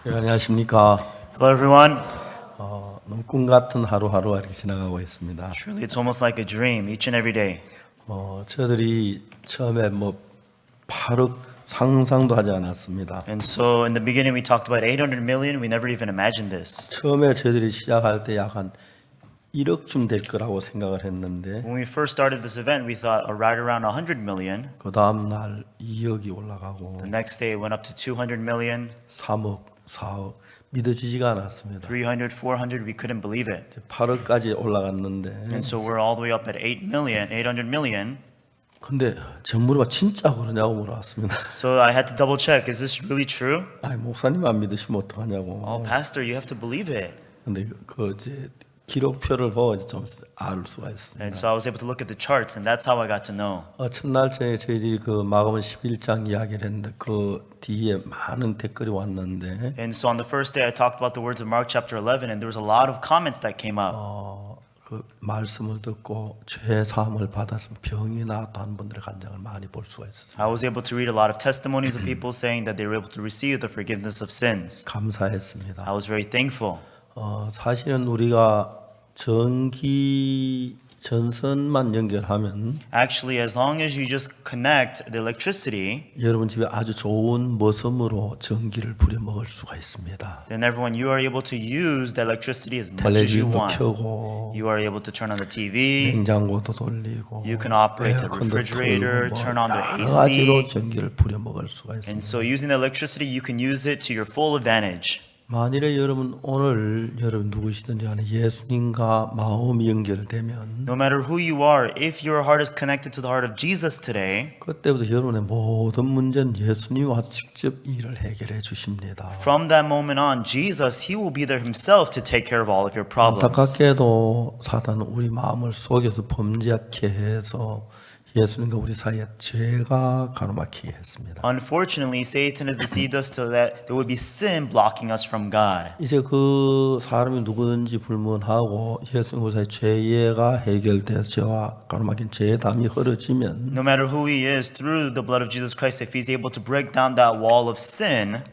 네, 안녕하십니까. Hello, everyone. 너무 꿈 같은 하루하루가 이렇게 지나가고 있습니다. Truly, it's almost like a dream each and every day. 저희들이 처음에 8억 상상도 하지 않았습니다. And so, in the beginning, we talked about 800 million. We never even imagined this. 처음에 저희들이 시작할 때 약 한 1억쯤 될 거라고 생각을 했는데 When we first started this event, we thought right around 100 million. 그 다음 날 2억이 올라가고 The next day, it went up to 200 million, 3억, 4억 믿어지지가 않았습니다. 300, 400. We couldn't believe it. 8억까지 올라갔는데 And so, we're all the way up at 8 million, 800 million. 근데 전무료가 진짜 그러냐고 물어봤습니다. So, I had to double check. Is this really true? 아니 목사님 안 믿으시면 어떡하냐고. Oh, Pastor, you have to believe it. 근데 이제 기록표를 보고 좀 알 수가 있습니다. And so, I was able to look at the charts, and that's how I got to know. 첫날 저희들이 그 마가복음 11장 이야기를 했는데 그 뒤에 많은 댓글이 왔는데 And so, on the first day, I talked about the words of Mark chapter 11, and there was a lot of comments that came up. 그 말씀을 듣고 죄 사함을 받아서 병이 나았다는 분들의 간증을 많이 볼 수가 있었습니다. I was able to read a lot of testimonies of people saying that they were able to receive the forgiveness of sins. 감사했습니다. I was very thankful. 사실은 우리가 전선만 연결하면 Actually, as long as you just connect the electricity, 여러분 집에 아주 좋은 머슴으로 전기를 부려먹을 수가 있습니다. then everyone, you are able to use the electricity as much as you 텔레비전도 want. 켜고 You are able to turn on the TV. 냉장고도 돌리고 You can operate the 에어컨도 refrigerator, 틀고 turn on the 여러 가지로 AC. 전기를 부려먹을 수가 있습니다. And so using the electricity, you can use it to your full advantage. 만일에 여러분 오늘 여러분 누구시든지 간에 예수님과 마음이 연결되면 No matter who you are, if your heart is connected to the heart of Jesus today, 그때부터 여러분의 모든 문제는 예수님이 와서 직접 일을 해결해 주십니다. from that moment on, Jesus, He will be there Himself to take care of all of your problems. 안타깝게도 사단은 우리 마음을 속여서 범죄하게 해서 예수님과 우리 사이에 죄가 가로막히게 했습니다. Unfortunately, Satan has deceived us so that there would be sin blocking us from God. 이제 그 사람이 누구든지 불문하고 예수님 우리 사이에 죄가 해결돼서 죄와 가로막힌 죄의 담이 흐려지면 No matter who He is, through the blood of Jesus Christ, if He's able to break down that wall of sin,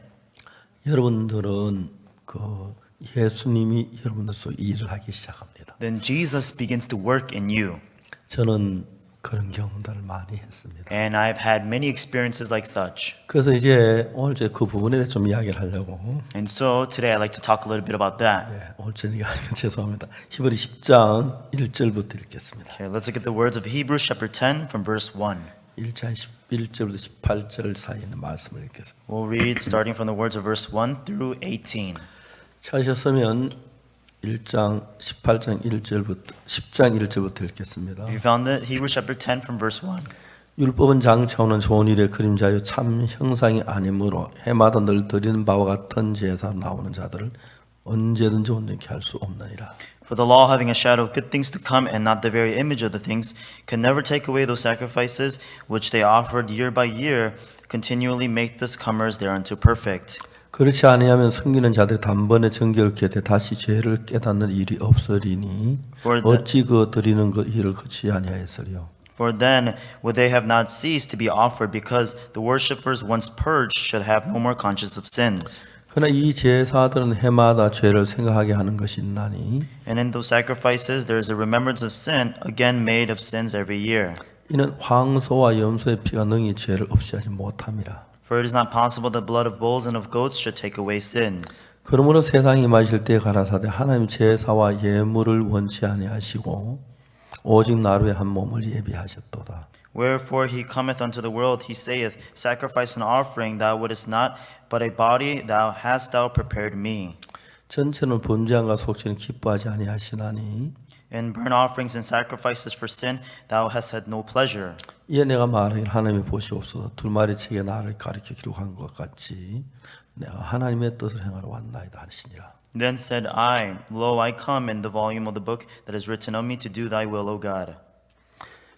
여러분들은 그 예수님이 여러분들 속 일을 하기 시작합니다. then Jesus begins to work in you. 저는 그런 경험들을 많이 했습니다. And I've had many experiences like such. 그래서 이제 오늘 제 그 부분에 대해 좀 이야기를 하려고. And so today I'd like to talk a little bit about that. 오늘 제 얘기가 아니면 죄송합니다. 히브리 10장 1절부터 읽겠습니다. Okay, let's look at the words of Hebrews chapter 10 from verse 1. 1장 11절부터 18절 사이에 있는 말씀을 읽겠습니다. We'll read starting from the words of verse 1 through 18. 찾으셨으면 1장 18장 1절부터 10장 1절부터 읽겠습니다. If you found it, Hebrews chapter 10 from verse 1. 율법은 장차오는 좋은 일의 그림자요 참 형상이 아니므로 해마다 늘 드리는 바와 같은 제사 나오는 자들을 언제든지 온전케 할 수 없느니라. For the law, having a shadow of good things to come and not the very image of the things, can never take away those sacrifices which they offered year by year, continually make the comers thereunto perfect. 그렇지 아니하면 섬기는 자들이 단번에 정결케 돼 다시 죄를 깨닫는 일이 없으리니 어찌 그 드리는 그 일을 그치 아니하였으리요. For then would they have not ceased to be offered, because the worshippers once purged should have no more conscience of sins. 그러나 이 제사들은 해마다 죄를 생각하게 하는 것이 있나니 And in those sacrifices there is a remembrance of sin, again made of sins every year. 이는 황소와 염소의 피가 능히 죄를 없이 하지 못함이라. For it is not possible that the blood of bulls and of goats should take away sins. 그러므로 세상이 마실 때 가라사대 하나님 제사와 예물을 원치 아니하시고 오직 나루의 한 몸을 예비하셨도다. Wherefore he cometh unto the world, he saith, Sacrifice and offering thou wouldest not, but a body hast thou prepared me. 전체는 번제함과 속죄는 기뻐하지 아니하시나니 In burnt offerings and sacrifices for sin thou hast had no pleasure. 이에 내가 말하길 하나님이 보시옵소서 두 마리 책에 나를 가리켜 기록한 것 같이 내가 하나님의 뜻을 행하러 왔나이다 하시니라. Then said I, Lo, I come in the volume of the book that is written of me to do thy will, O God.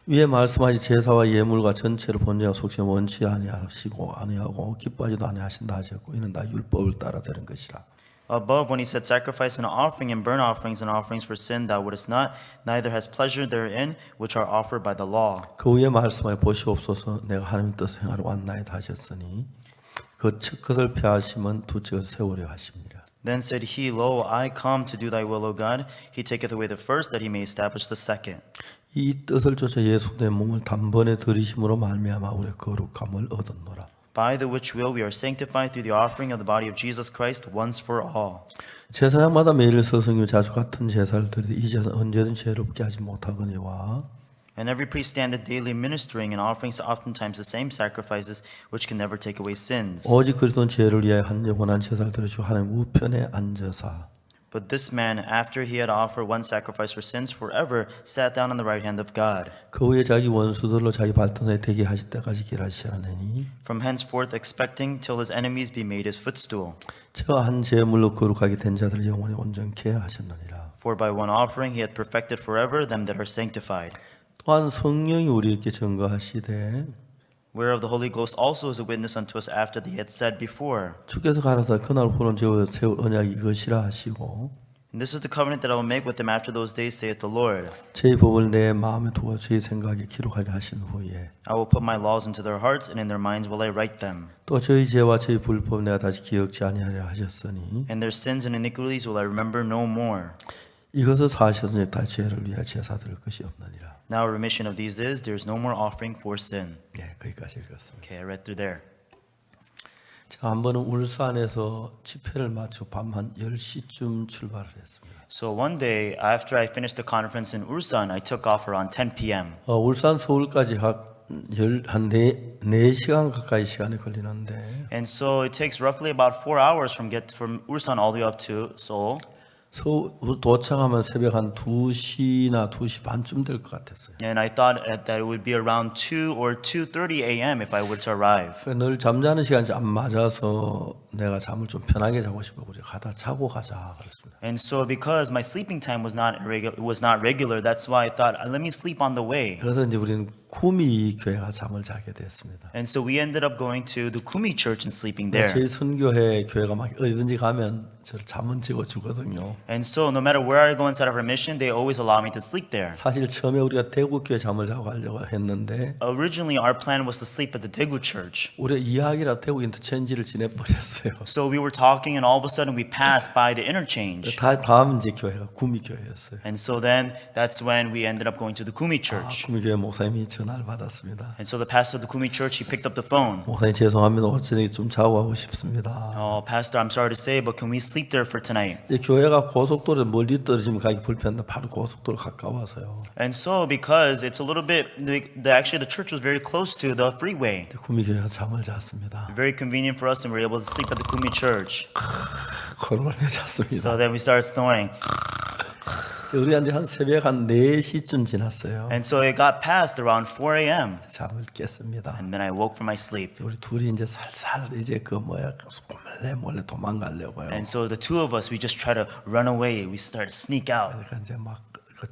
위에 말씀하신 제사와 예물과 전체를 번제와 속죄는 원치 아니하고 기뻐하지도 아니하신다 하셨고 이는 다 율법을 따라 되는 것이라. Above, when he said, Sacrifice and offering and burnt offerings and offerings for sin thou wouldest not, neither hast pleasure therein which are offered by the law. 그 위에 말씀하여 보시옵소서 내가 하나님 뜻을 행하러 왔나이다 하셨으니 그 첫 것을 폐하시면 두 척을 세우려 하십니다. Then said he, Lo, I come to do thy will, O God. He taketh away the first, that he may establish the second. 이 뜻을 쫓아 예수 내 몸을 단번에 들이심으로 말미암아 우리의 거룩함을 얻었노라. By the which will we are sanctified through the offering of the body of Jesus Christ once for all. 제사장마다 매일 서성이며 자주 같은 제사를 드리되 이 제사는 언제든 죄롭게 하지 못하거니와 And every priest standeth daily ministering and offering oftentimes the same sacrifices which can never take away sins. 오직 그리스도는 죄를 위하여 한 영원한 제사를 드리시고 하나님 우편에 앉으사 But this man, after he had offered one sacrifice for sins forever, sat down on the right hand of God. 그 후에 자기 원수들로 자기 발등에 대게 하실 때까지 길하시라느니 From henceforth expecting till his enemies be made his footstool. 저와 한 제물로 거룩하게 된 자들을 영원히 온전케 하셨느니라. For by one offering he hath perfected forever them that are sanctified. 또한 성령이 우리에게 증거하시되 Whereof the Holy Ghost also is a witness unto us after they had said before. 주께서 가라사 그날 후는 저와 세울 언약이 이것이라 하시고 And this is the covenant that I will make with them after those days, saith the Lord. 제 법을 내 마음에 두어 제 생각에 기록하려 하신 후에 I will put my laws into their hearts, and in their minds will I write them. 또 저희 죄와 저희 불법 내가 다시 기억지 아니하려 하셨으니 And their sins and iniquities will I remember no more. 이것을 사하셨으니 다 죄를 위하여 제사 드릴 것이 없느니라. Now a remission of these is, there is no more offering for sin. 네, 거기까지 읽었습니다. Okay, I read through there. 제가 한 번은 울산에서 집회를 마치고 밤 한 10시쯤 출발을 했습니다. So one day, after I finished the conference in Ulsan, I took off around 10 p.m. 울산 서울까지 한 4시간 가까이 시간이 걸리는데 And so it takes roughly about 4 hours from Ulsan all the way up to Seoul. 도착하면 새벽 한 2시나 2시 반쯤 될 것 같았어요. And I thought that it would be around 2 or 2:30 a.m. if I were to arrive. 늘 잠자는 시간이 안 맞아서 내가 잠을 좀 편하게 자고 싶어 우리 가다 자고 가자 그랬습니다. And so because my sleeping time was not regular, that's why I thought, let me sleep on the way. 그래서 이제 우리는 구미 교회가 잠을 자게 됐습니다. And so we ended up going to the Kumi church and sleeping there. 저희 선교회 교회가 막 어디든지 가면 저를 잠은 재워 주거든요. And so no matter where I go inside of our mission, they always allow me to sleep there. 사실 처음에 우리가 대구 교회 잠을 자고 가려고 했는데 Originally, our plan was to sleep at the Daegu church. 우리가 이야기라 대구 인터체인지를 지내버렸어요. So we were talking, and all of a sudden we passed by the interchange. 다음 이제 교회가 구미 교회였어요. And so then that's when we ended up going to the Kumi church. 구미 교회 목사님이 전화를 받았습니다. And so the pastor of the Kumi church, he picked up the phone. 목사님 죄송합니다. 오늘 저녁에 좀 자고 가고 싶습니다. Oh, pastor, I'm sorry to say, but can we sleep there for tonight? 이 교회가 고속도로에 멀리 떨어지면 가기 불편한데 바로 고속도로 가까워서요. And so because it's a little bit, actually the church was very close to the freeway. 구미 교회가 잠을 잤습니다. Very convenient for us, and we were able to sleep at the Kumi church. 걸음을 잤습니다. So then we started snoring. 우리 이제 한 새벽 한 4시쯤 지났어요. And so it got past around 4 a.m. 잠을 깼습니다. And then I woke from my sleep. 우리 둘이 이제 살살 이제 몰래 도망가려고요. And so the two of us, we just try to run away. We start to sneak out. 그러니까 이제 막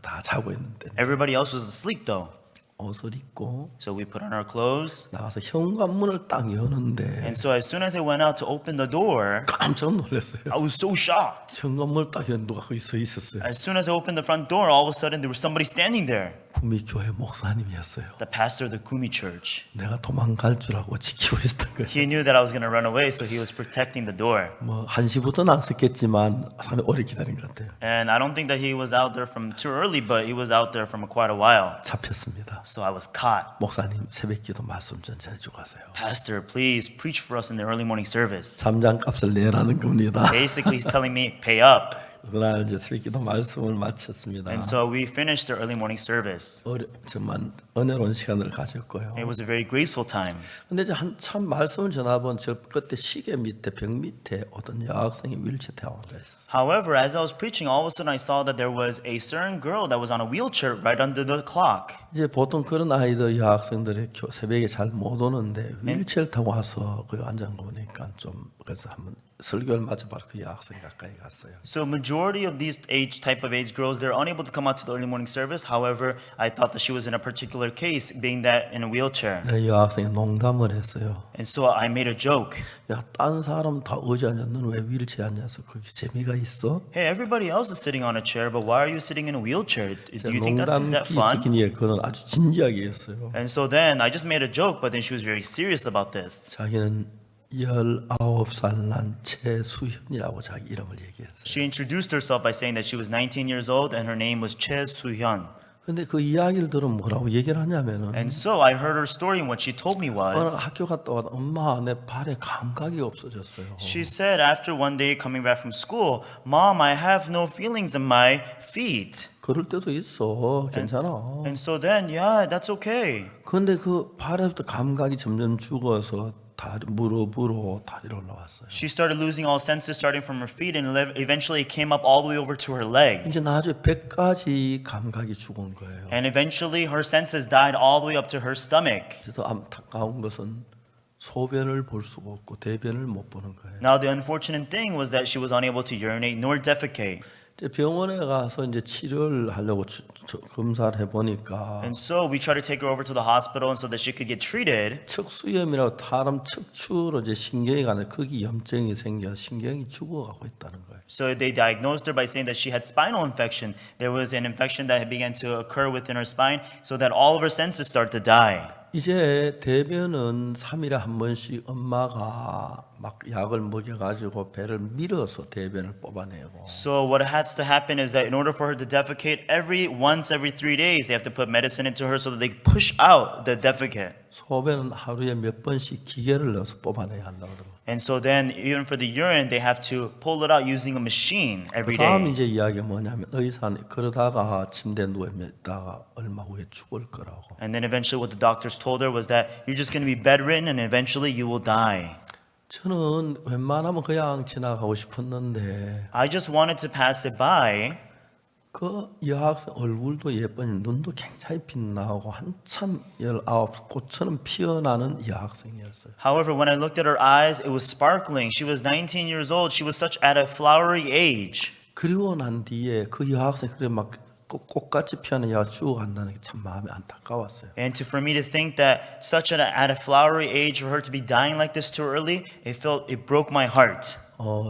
다 자고 있는데 Everybody else was asleep though. 옷을 입고 So we put on our clothes. 나가서 현관문을 딱 여는데 And so as soon as I went out to open the door, 깜짝 놀랐어요. I was so shocked. 현관문을 딱 여는 누가 거기 서 있었어요. As soon as I opened the front door, all of a sudden there was somebody standing there. 구미 교회 목사님이었어요. The pastor of the Kumi church. 내가 도망갈 줄 알고 지키고 있었던 거예요. He knew that I was going to run away, so he was protecting the door. 뭐 1시부터는 안 썼겠지만 상당히 오래 기다린 것 같아요. And I don't think that he was out there from too early, but he was out there from quite a while. 잡혔습니다. So I was caught. 목사님 새벽기도 말씀 좀 전해주고 가세요. Pastor, please preach for us in the early morning service. 잠장값을 내라는 겁니다. Basically, he's telling me, pay up. 그날 이제 새벽기도 말씀을 마쳤습니다. And so we finished the early morning service. 정말 은혜로운 시간을 가졌고요. It was a very graceful time. 근데 이제 한참 말씀을 전하본 저 끝에 시계 밑에 벽 밑에 어떤 여학생이 윌체어 타고 앉아 있었어요. However, as I was preaching, all of a sudden I saw that there was a certain girl that was on a wheelchair right under the clock. 이제 보통 그런 아이들 여학생들이 새벽에 잘 못 오는데 윌체어 타고 와서 거기 앉은 거 보니까 좀 그래서 한번 설교를 마쳐 바로 그 여학생이 가까이 갔어요. So majority of these type of age girls, they're unable to come out to the early morning service. However, I thought that she was in a particular case, being that in a wheelchair. 네, 여학생이 농담을 했어요. And so I made a joke. 야, 딴 사람 다 의자 앉아, 너는 왜 윌체어에 앉아서 그게 재미가 있어? Hey, everybody else is sitting on a chair, but why are you sitting in a wheelchair? Do you think is that 농담기 fun? 있었기에 그는 아주 진지하게 했어요. And so then I just made a joke, but then she was very serious about this. 자기는 19살 난 최수현이라고 자기 이름을 얘기했어요. She introduced herself by saying that she was 19 years old and her name was Choi Soo-hyun. 근데 그 이야기를 들으면 뭐라고 얘기를 하냐면은 And so I heard her story, and what she told me 어느 was, 학교 갔다 와도 엄마 내 발에 감각이 없어졌어요. she said after one day coming back from school, Mom, I have no feelings in my feet. 그럴 때도 있어. 괜찮아. And so then, yeah, that's okay. 근데 그 발에부터 감각이 점점 죽어서 다리 무릎으로 다리로 올라왔어요. She started losing all senses starting from her feet, and eventually it came up all the way over to her leg. 이제 나중에 배까지 감각이 죽은 거예요. And eventually her senses died all the way up to her stomach. 그래서 안타까운 것은 소변을 볼 수가 없고 대변을 못 보는 거예요. Now the unfortunate thing was that she was unable to urinate nor defecate. 이제 병원에 가서 이제 치료를 하려고 검사를 해보니까 And so we tried to take her over to the hospital and so that she could get treated. 척수염이라고 사람 척추로 이제 신경이 가는 거기 염증이 생겨 신경이 죽어가고 있다는 거예요. So they diagnosed her by saying that she had spinal infection. There was an infection that had began to occur within her spine so that all of her senses started to die. 이제 대변은 3일에 한 번씩 엄마가 막 약을 먹여가지고 배를 밀어서 대변을 뽑아내고 So what has to happen is that in order for her to defecate, once every 3 days, they have to put medicine into her so that they push out the defecate. 소변은 하루에 몇 번씩 기계를 넣어서 뽑아내야 한다고 그러더라고요. And so then, even for the urine, they have to pull it out using a machine every 다음 day. 이제 이야기가 뭐냐면 의사는 그러다가 침대에 누워 있다가 얼마 후에 죽을 거라고. And then eventually what the doctors told her was that you're just going to be bedridden and eventually you will die. 저는 웬만하면 그냥 지나가고 싶었는데 I just wanted to pass it by. 그 여학생 얼굴도 예쁘니 눈도 굉장히 빛나고 한참 19 꽃처럼 피어나는 여학생이었어요. However, when I looked at her eyes, it was sparkling. She was 19 years old. She was such at a flowery age. 그리고 난 뒤에 그 여학생 그래 막 꽃같이 피어난 여가 죽어간다는 게 참 마음이 안타까웠어요. And for me to think that at a flowery age for her to be dying like this too early, it broke my heart.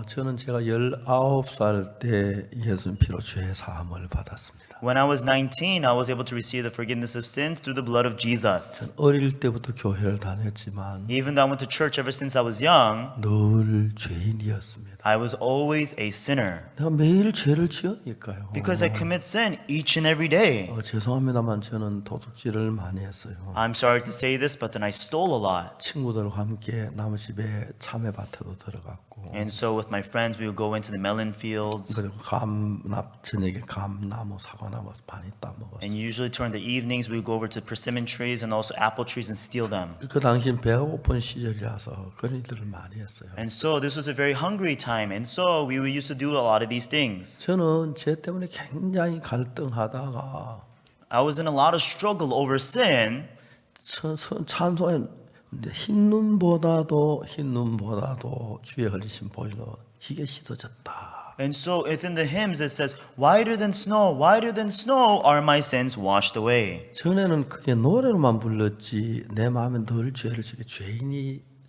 저는 제가 19살 때 예수님 피로 죄 사함을 받았습니다. When I was 19, I was able to receive the forgiveness of sins through the blood of Jesus. 어릴 때부터 교회를 다녔지만 Even though I went to church ever since I was young, 늘 죄인이었습니다. I was always a sinner. 내가 매일 죄를 지으니까요. Because I commit sin each and every day. 죄송합니다만 저는 도둑질을 많이 했어요. I'm sorry to say this, but then I stole a lot. 친구들과 함께 나무 집에 참외밭에도 들어갔고 And so with my friends, we would go into the melon fields. 그리고 저녁에 감나무, 사과나무 많이 따먹었어요. And usually during the evenings, we would go over to persimmon trees and also apple trees and steal them. 그 당시엔 배가 고픈 시절이라서 그런 일들을 많이 했어요. And so this was a very hungry time. And so we used to do a lot of these things. 저는 죄 때문에 굉장히 갈등하다가 I was in a lot of struggle over sin. 찬송에 흰 눈보다도 주의 흘리신 보혈로 희게 씻어졌다. And so within the hymns it says, whiter than snow are my sins washed away. 전에는 그게 노래로만 불렀지 내 마음에 늘 죄를 지게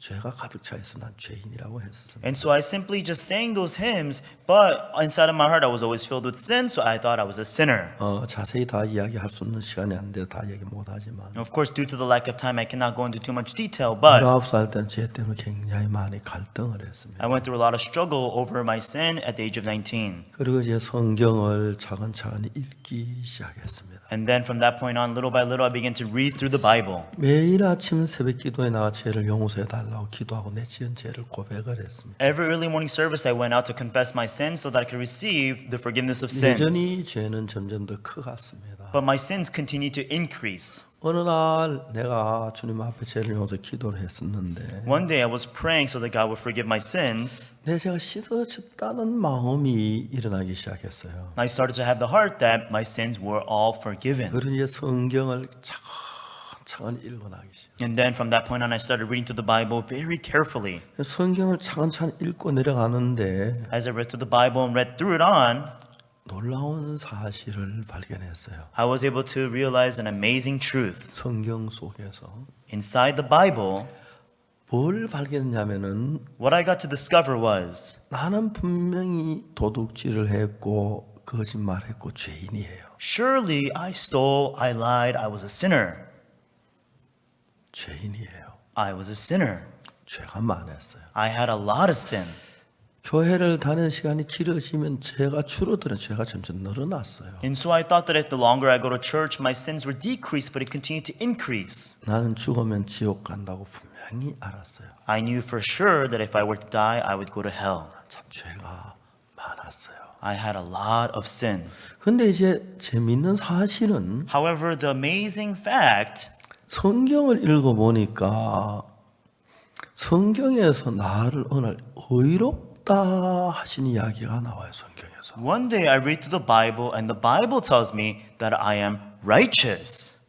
죄가 가득 차 있어 난 죄인이라고 했습니다. And so I simply just sang those hymns, but inside of my heart I was always filled with sin, so I thought I was a sinner. 자세히 다 이야기할 수 있는 시간이 안 돼 다 얘기 못 하지만 Of course, due to the lack of time, I cannot go into too much detail, but 19살 때는 죄 때문에 굉장히 많이 갈등을 했습니다. I went through a lot of struggle over my sin at the age of 19. 그리고 이제 성경을 차근차근히 읽기 시작했습니다. And then from that point on, little by little, I began to read through the Bible. 매일 아침 새벽 기도에 나가 죄를 용서해 달라고 기도하고 내 지은 죄를 고백을 했습니다. Every early morning service, I went out to confess my sins so that I could receive the forgiveness of sins. 여전히 죄는 점점 더 커갔습니다. But my sins continued to increase. 어느 날 내가 주님 앞에 죄를 용서해 기도를 했었는데 One day, I was praying so that God would forgive my sins. 내 죄가 씻어졌다는 마음이 일어나기 시작했어요. I started to have the heart that my sins were all forgiven. 그런 이제 성경을 차근차근 읽어나기 시작. And then from that point on, I started reading through the Bible very carefully. 성경을 차근차근 읽고 내려가는데 As I read through the Bible and read through it on, 놀라운 사실을 발견했어요. I was able to realize an amazing truth. 성경 속에서 Inside the Bible, 뭘 발견했냐면은 what I got to discover was 나는 분명히 도둑질을 했고 거짓말했고 죄인이에요. surely I stole, I lied, I was a sinner. 죄인이에요. I was a sinner. 죄가 많았어요. I had a lot of sin. 교회를 다니는 시간이 길어지면 죄가 줄어드는 죄가 점점 늘어났어요. And so I thought that if the longer I go to church, my sins were decreased, but it continued to increase. 나는 죽으면 지옥 간다고 분명히 알았어요. I knew for sure that if I were to die, I would go to hell. 참 죄가 많았어요. I had a lot of sin. 근데 이제 재밌는 사실은 However, the amazing fact 성경을 읽어보니까 성경에서 나를 오늘 의롭다 하신 이야기가 나와요. 성경에서. one day I read through the Bible and the Bible tells me that I am righteous.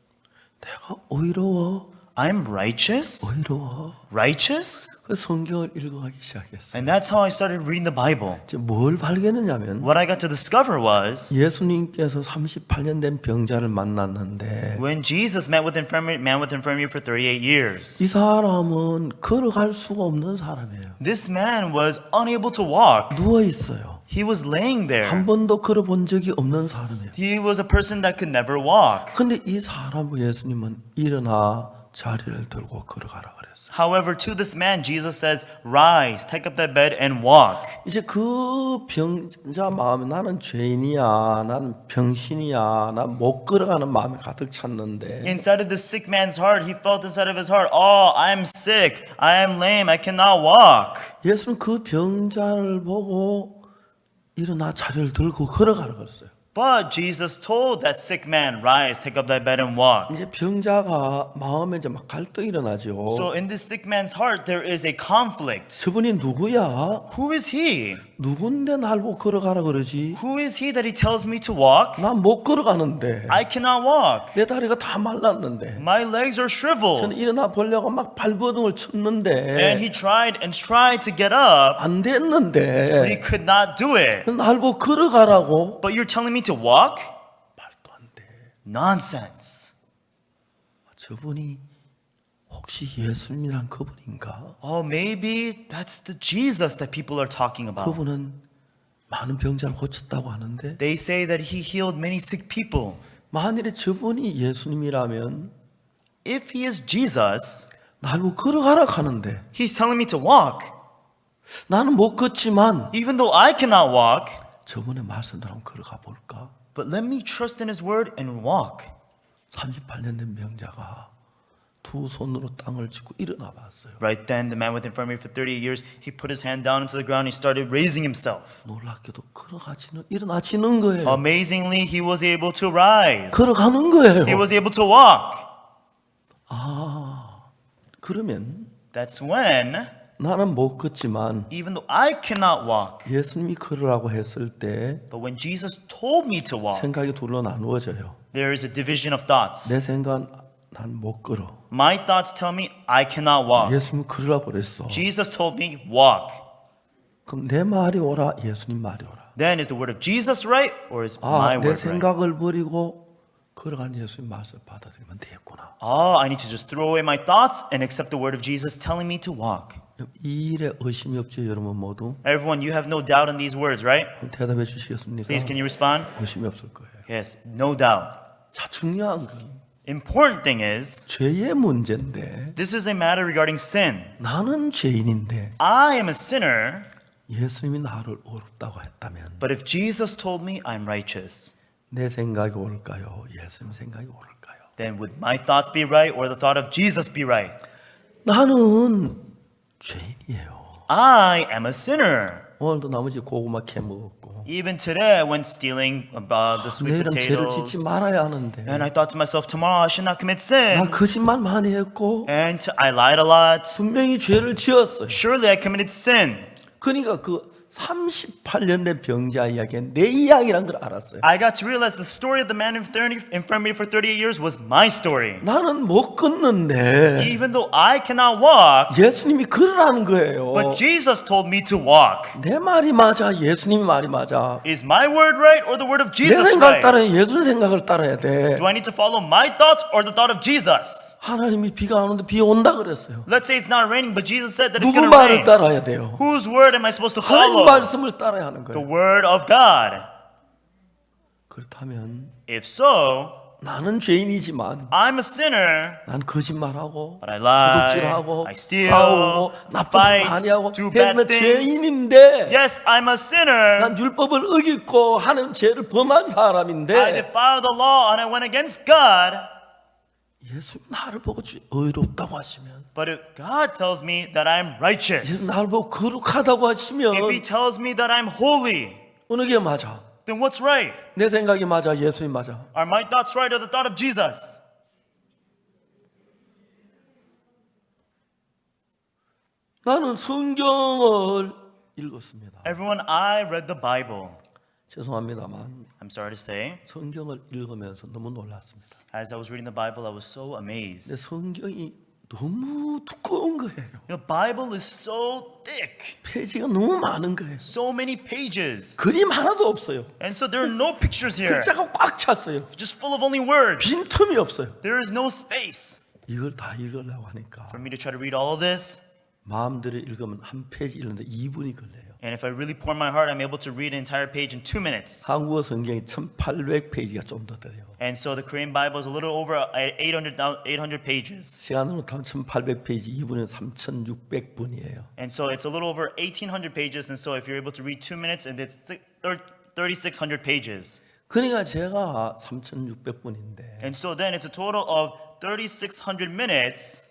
내가 의로워? I am righteous? 의로워? Righteous? 그 성경을 읽어가기 시작했어요. And that's how I started reading the Bible. 이제 뭘 발견했냐면 What I got to discover was 예수님께서 38년 된 병자를 만났는데 when Jesus met with man with infirmity for 38 years. 이 사람은 걸어갈 수가 없는 사람이에요. This man was unable to walk. 누워 있어요. He was laying there. 한 번도 걸어본 적이 없는 사람이에요. He was a person that could never walk. 근데 이 사람을 예수님은 일어나 자리를 들고 걸어가라 그랬어요. However, to this man, Jesus says, rise, take up that bed and walk. 이제 그 병자 마음에 나는 죄인이야, 나는 병신이야, 난 못 걸어가는 마음이 가득 찼는데 Inside of this sick man's heart, he felt inside of his heart, oh, I am sick, I am lame, I cannot walk. 예수는 그 병자를 보고 일어나 자리를 들고 걸어가라 그랬어요. But Jesus told that sick man, rise, take up thy bed and walk. 이제 병자가 마음에 이제 막 갈등이 일어나죠. So in this sick man's heart, there is a conflict. 저분이 누구야? Who is he? 누군데 날 못 걸어가라 그러지? Who is he that he tells me to walk? 난 못 걸어가는데 I cannot walk. 내 다리가 다 말랐는데 My legs are 저는 shriveled. 일어나 보려고 막 발버둥을 And 쳤는데 he tried to get up, 안 but he 됐는데 could not do it. 날 못 걸어가라고? But you're telling me to walk? 말도 안 돼. Nonsense. 저분이 혹시 예수님이란 그분인가? Oh, maybe that's the Jesus that people are talking about. 그분은 많은 병자를 고쳤다고 하는데 They say that he healed many sick people. 만일에 저분이 예수님이라면 If he is Jesus, 날 못 걸어가라 하는데 he's telling me to walk. 나는 못 걷지만 Even though I cannot walk, 저분의 말씀대로 한번 걸어가 볼까? but let me trust in his word and walk. 38년 된 병자가 두 손으로 땅을 짚고 일어나 봤어요. Right then, the man with infirmity for 38 years, he put his hand down into the ground. He started raising himself. 놀랍게도 걸어가지는 일어나지는 거예요. Amazingly, he was able to rise. 걸어가는 거예요. He was able to walk. 그러면 That's when, 나는 못 걷지만 even though I cannot walk, 예수님이 걸으라고 했을 때 but when Jesus told me to walk, 생각이 둘로 나누어져요. there is a division of thoughts. 내 생각은 난 못 걸어. My thoughts tell me I cannot walk. 예수님이 걸으라고 그랬어. Jesus told me walk. 그럼 내 말이 오라, 예수님 말이 오라. Then is the word of Jesus right or is my 내 word right? 생각을 버리고 걸어간 예수님 말씀 받아들이면 되겠구나. Oh, I need to just throw away my thoughts and accept the word of Jesus telling me to walk. 이 일에 의심이 없죠, 여러분 모두? Everyone, you have no doubt in these words, right? 대답해 주시겠습니까? Please, can you respond? 의심이 없을 거예요. Yes, no doubt. 자, 중요한 건 Important thing is, 죄의 문제인데 this is a matter regarding sin. 나는 죄인인데 I am a sinner, 예수님이 나를 어렵다고 했다면 but if Jesus told me I'm righteous, 내 생각이 옳을까요? 예수님 생각이 옳을까요? then would my thoughts be right or the thought of Jesus be right? 나는 죄인이에요. I am a sinner. 오늘도 나머지 고구마 캐 먹었고 Even today, I went stealing the sweet 내일은 죄를 potatoes. 짓지 말아야 하는데 And I thought to myself, tomorrow I should not commit 나 sin. 거짓말 많이 했고 And I lied a lot. 분명히 죄를 지었어요. Surely I committed sin. 그러니까 그 38년 된 병자 이야기는 내 이야기란 걸 알았어요. I got to realize the story of the man in infirmity for 38 years was my story. 나는 못 걷는데 Even though I cannot walk, 예수님이 걸으라는 거예요. but Jesus told me to walk. 내 말이 맞아, 예수님 말이 맞아. Is my word right or the word of 내 Jesus 생각을 right? 따라야 예수님 생각을 따라야 돼. Do I need to follow my thoughts or the thought of Jesus? 하나님이 비가 안 오는데 비 온다 그랬어요. Let's say it's not raining, but Jesus said that it's 누구 going to 말을 rain. 따라야 돼요? Whose word am I supposed to 하나님 follow? 말씀을 따라야 하는 The 거예요. word of God. 그렇다면 If so, 나는 죄인이지만 I'm a sinner, 난 거짓말하고 but I lie, 도둑질하고 I steal, 싸우고 나쁜 짓 fight, 많이 하고 do bad 난 things. 죄인인데 Yes, I'm a sinner. 난 율법을 어겼고 하는 죄를 범한 I 사람인데 defiled the law and I went against God. 예수 나를 보고 의롭다고 하시면 But if God tells me that I'm righteous, 예수 나를 보고 거룩하다고 하시면 if He tells me that I'm holy, 어느 게 맞아? then what's right? 내 생각이 맞아? 예수님 맞아? Are my thoughts right or the thought of Jesus? 나는 성경을 읽었습니다. Everyone, I read the Bible. 죄송합니다만 I'm sorry to say, 성경을 읽으면서 너무 놀랐습니다. as I was reading the Bible, I was so amazed. 내 성경이 너무 두꺼운 거예요. The Bible is so thick, 페이지가 너무 많은 거예요. so many pages. 그림 하나도 없어요. And so there are no pictures here, 글자가 꽉 찼어요. just full of only words. 빈틈이 없어요. There is no space. 이걸 다 읽으려고 하니까 For me to try to read all of this, 마음대로 읽으면 한 페이지 읽는데 2분이 걸려요. and if I really pour my heart, I'm able to read an entire page in 2 minutes. 한국어 성경이 1800페이지가 좀 더 돼요. And so the Korean Bible is a little over 800 pages. 시간으로 타면 1800페이지 2분은 3600분이에요. And so it's a little over 1800 pages. And so if you're able to read 2 minutes, and it's 3600 pages. 그러니까 제가 3600분인데 And so then it's a total of 3600 minutes.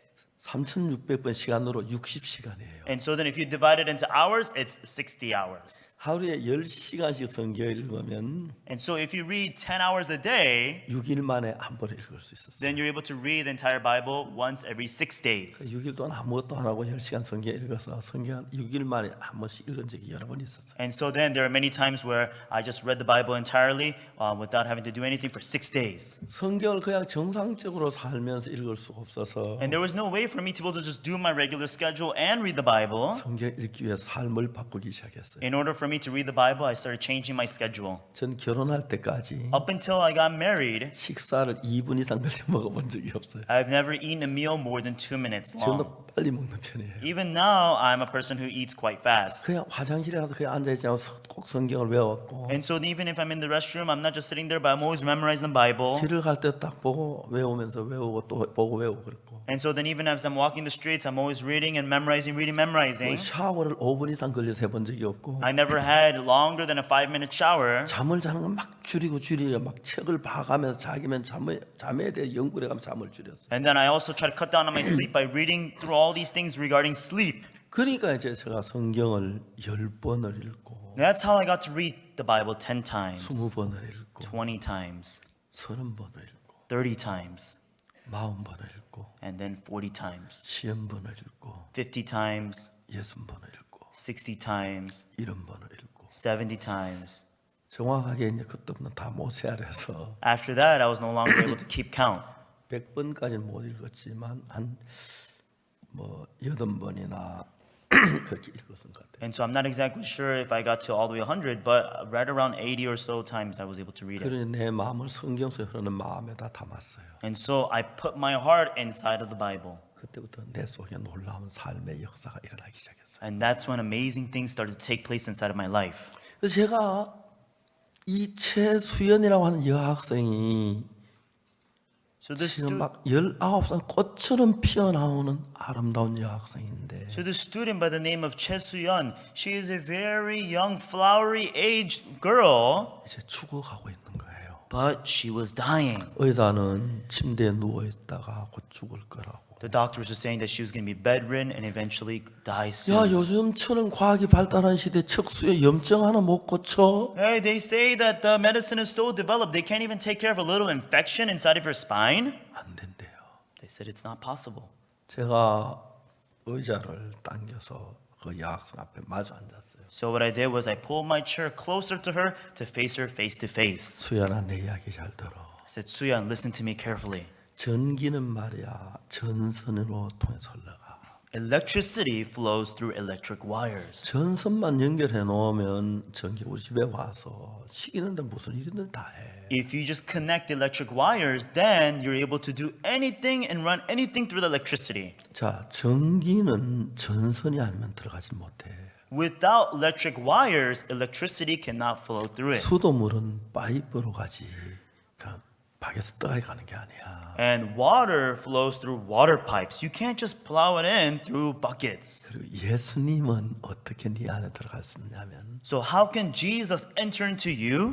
3600분 시간으로 60시간이에요. And so then if you divide it into hours, it's 60 hours. 하루에 10시간씩 성경을 읽으면 And so if you read 10 hours a day, 6일 만에 한 번에 읽을 수 있었어요. then you're able to read the entire Bible once every 6 days. 6일 동안 아무것도 안 하고 10시간 성경 읽어서 성경 6일 만에 한 번씩 읽은 적이 여러 번 있었어요. And so then there are many times where I just read the Bible entirely without having to do anything for 6 days. 성경을 그냥 정상적으로 살면서 읽을 수가 없어서 And there was no way for me to be able to just do my regular schedule and read the Bible. 성경 읽기 위해 삶을 바꾸기 시작했어요. In order for me to read the Bible, I started changing my schedule. 전 결혼할 때까지 Up until I got married, 식사를 2분 이상 걸려 먹어본 적이 없어요. I've never eaten a meal more than 2 minutes long. 지금도 빨리 먹는 편이에요. Even now, I'm a person who eats quite fast. 그냥 화장실에 가서 그냥 앉아있지 않고 꼭 성경을 외웠고 And so even if I'm in the restroom, I'm not just sitting there, but I'm always memorizing the Bible. 길을 갈 때 딱 보고 외우면서 외우고 또 보고 외우고 그랬고 And so then even as I'm walking the streets, I'm always reading and memorizing, memorizing. 샤워를 5분 이상 걸려서 해본 적이 없고 I never had longer than a 5-minute shower. 잠을 자는 건 막 줄이고 막 책을 봐가면서 자기면 잠에 대해 연구를 해가면서 잠을 줄였어요. And then I also try to cut down on my sleep by reading through all these things regarding sleep. 그러니까 이제 제가 성경을 10번을 읽고 That's how I got to read the Bible 10 times, 20번을 읽고 20 times, 30번을 읽고 30 times, 40번을 읽고 and then 40 times, 50번을 읽고 50 times, 60번을 읽고 60 times, 70번을 읽고 70 times. 정확하게 이제 그때부터 다 못 세알해서 After that, I was no longer able to keep count. 100번까지는 못 읽었지만 한 뭐 80번이나 그렇게 읽었던 것 같아요. And so I'm not exactly sure if I got to all the way 100, but right around 80 or so times I was able to read it. 그러니 내 마음을 성경에서 흐르는 마음에다 담았어요. And so I put my heart inside of the Bible. 그때부터 내 속에 놀라운 삶의 역사가 일어나기 시작했어요. And that's when amazing things started to take place inside of my life. 그래서 제가 이 최수연이라고 하는 여학생이 So this 지금 막 19살 꽃처럼 피어나오는 아름다운 여학생인데 student by the name of Choi Soo-yeon, she is a very young, flowery aged girl, 이제 죽어가고 있는 거예요. but she was dying. 의사는 침대에 누워 있다가 곧 죽을 거라고. The doctors were saying that she was going to be bedridden and eventually die 야, soon. 요즘처럼 과학이 발달한 시대 척수에 염증 하나 못 고쳐? Hey, they say that the medicine is so developed, they can't even take care of a little infection inside of her spine. 안 된대요. They said it's not possible. 제가 의자를 당겨서 그 여학생 앞에 마주 앉았어요. So what I did was I pulled my chair closer to her to face her face to face. 수연아, 내 이야기 잘 들어. I said, Soo-yeon, listen to me carefully. 전기는 말이야 전선으로 통해서 흘러가. Electricity flows through electric wires. 전선만 연결해 놓으면 전기 우리 집에 와서 식이는데 무슨 일이든 다 해. If you just connect electric wires, then you're able to do anything and run anything through the electricity. 자, 전기는 전선이 아니면 들어가지 못해. Without electric wires, electricity cannot flow through it. 수돗물은 파이프로 가지. 그러니까 박에서 떠가 가는 게 아니야. And water flows through water pipes. You can't just plow it in through buckets. 그리고 예수님은 어떻게 네 안에 들어갈 수 있냐면 So how can Jesus enter into you?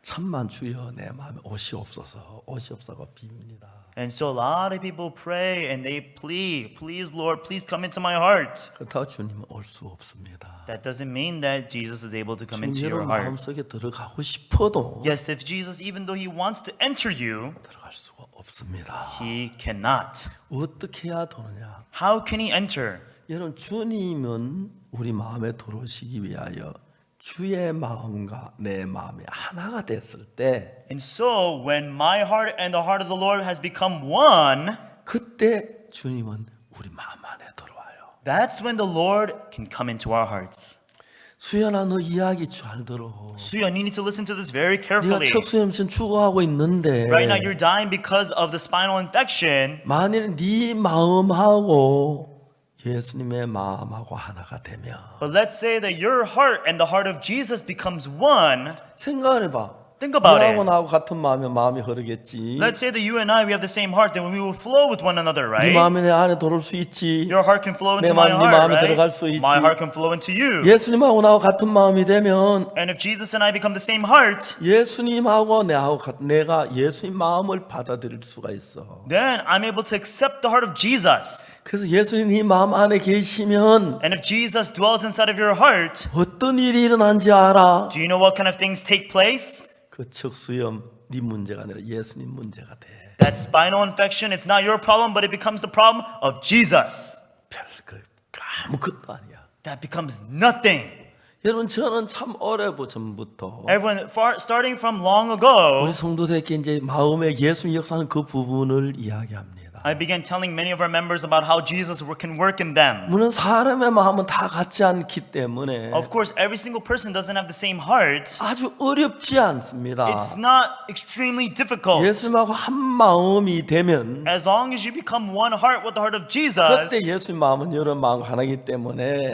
참만 주여 내 마음에 옷이 없어가 빕니다. And so a lot of people pray and they plead, please Lord, please come into my heart. 그렇다고 주님은 올 수 없습니다. That doesn't mean that Jesus is able to come into 주님 your 여러분 heart. 마음속에 들어가고 싶어도 Yes, if Jesus, even though he wants to enter you, 들어갈 수가 없습니다. he cannot. 어떻게 해야 되느냐? How can he enter? 여러분 주님은 우리 마음에 들어오시기 위하여 주의 마음과 내 마음이 하나가 됐을 때 And so when my heart and the heart of the Lord has become one, 그때 주님은 우리 마음 안에 들어와요. that's when the Lord can come into our hearts. 수연아 너 이야기 잘 들어. Suyeon, you need to listen to this very 네가 carefully. 척수염신 죽어가고 있는데 Right now you're dying because of the spinal infection. 만일 네 마음하고 예수님의 마음하고 하나가 되면 But let's say that your heart and the heart of Jesus becomes one. 생각해봐. Think about 너하고 it. 나하고 같은 마음이면 마음이 흐르겠지. Let's say that you and I, we have the same heart, then we will flow with one another, 네 right? 마음이 내 안에 들어올 수 있지. Your heart can flow 내 into my 마음, 네 heart, 마음에 들어갈 수 있지. right? My heart can flow into you. 예수님하고 나하고 같은 마음이 되면 And if Jesus and I become the same heart, 예수님하고 내가 예수님 마음을 받아들일 수가 있어. then I'm able to accept the heart of Jesus. 그래서 예수님 네 마음 안에 계시면 And if Jesus dwells inside of your heart, 어떤 일이 일어난지 알아? do you know what kind of things take place? 그 척수염 네 문제가 아니라 예수님 문제가 돼. That spinal infection, it's not your problem, but it becomes the problem of Jesus. 별그 아무것도 아니야. That becomes nothing. 여러분 저는 참 오래전부터 Everyone, starting from long ago, 우리 성도들에게 이제 마음에 예수님 역사하는 그 부분을 이야기합니다. I began telling many of our members about how Jesus can work in them. 물론 사람의 마음은 다 같지 않기 때문에 Of course, every single person doesn't have the same heart. 아주 어렵지 않습니다. It's not extremely difficult. 예수님하고 한 마음이 되면 As long as you become one heart with the heart of Jesus, 그때 예수님 마음은 여러 마음 하나이기 때문에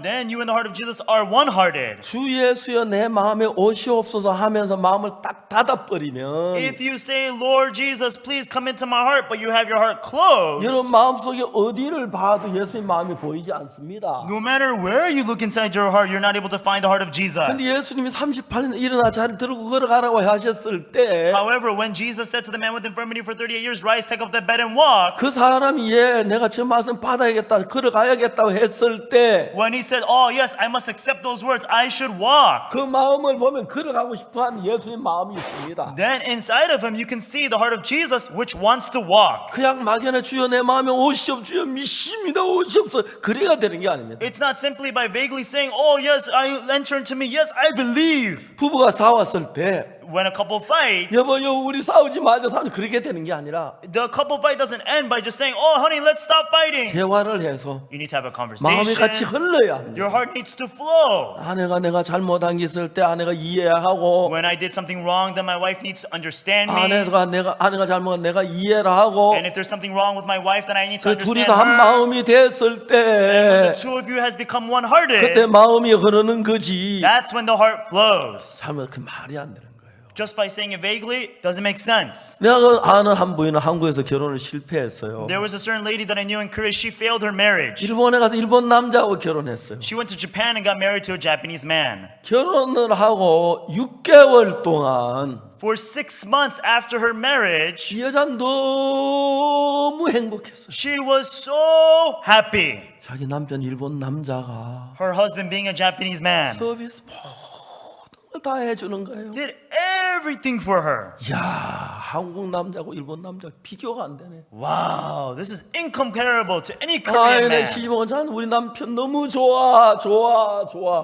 then you and the heart of Jesus are one-hearted. 주 예수여 내 마음에 오시옵소서 하면서 마음을 딱 닫아버리면 If you say, Lord Jesus, please come into my heart, but you have your heart closed, 여러분 마음속에 어디를 봐도 예수님 마음이 보이지 않습니다. no matter where you look inside your heart, you're not able to find the heart of Jesus. 근데 예수님이 38년 일어나 자리 들고 걸어가라고 하셨을 때 그 However, when Jesus said to the man with infirmity for 38 years, rise, take up that bed and walk, 사람이 내가 저 말씀 받아야겠다 걸어가야겠다고 했을 때 when he said, oh yes, I must accept those words, I should walk, 그 마음을 보면 걸어가고 싶어하는 예수님 마음이 있습니다. then inside of him you can see the heart of Jesus which wants to walk. 그냥 막연히 주여 내 마음에 오시옵 주여 믿습니다 오시옵소서 그래야 되는 게 아닙니다. It's not simply by vaguely saying, oh yes, I enter into me, yes, I believe. 부부가 싸웠을 때 When a couple fights, 여보 우리 싸우지 마자 그렇게 되는 게 아니라 the couple fight doesn't end by just saying, oh honey, let's stop fighting. 대화를 해서 You need to have a 마음이 같이 conversation. 흘러야 합니다. Your heart needs to flow. 아내가 내가 잘못한 게 있을 때 아내가 이해하고 When I did something wrong, then my wife needs to understand me. 아내가 잘못한 내가 이해를 하고 And if there's something wrong with my wife, then I need to 그 둘이 understand 다 한 her. 마음이 됐을 The 때 two of you has become 그때 one-hearted. 마음이 흐르는 거지. That's when the heart flows. 잘못 그 말이 안 되는 거예요. Just by saying it vaguely doesn't make sense. 내가 그 아는 한 부인은 한국에서 결혼을 실패했어요. There was a certain lady that I knew in Korea. She failed her marriage. 일본에 가서 일본 남자하고 결혼했어요. She went to Japan and got married to a Japanese man. 결혼을 하고 6개월 동안 For 6 months after her marriage, 이 여자는 너무 행복했어요. she was so happy. 자기 남편 일본 남자가 Her husband, being a Japanese man, 서비스 모든 걸 다 해주는 거예요. did everything for her. 야 한국 남자고 일본 남자 비교가 안 되네. Wow, this is incomparable to any Korean 내 man. 시집온 자는 우리 남편 너무 좋아.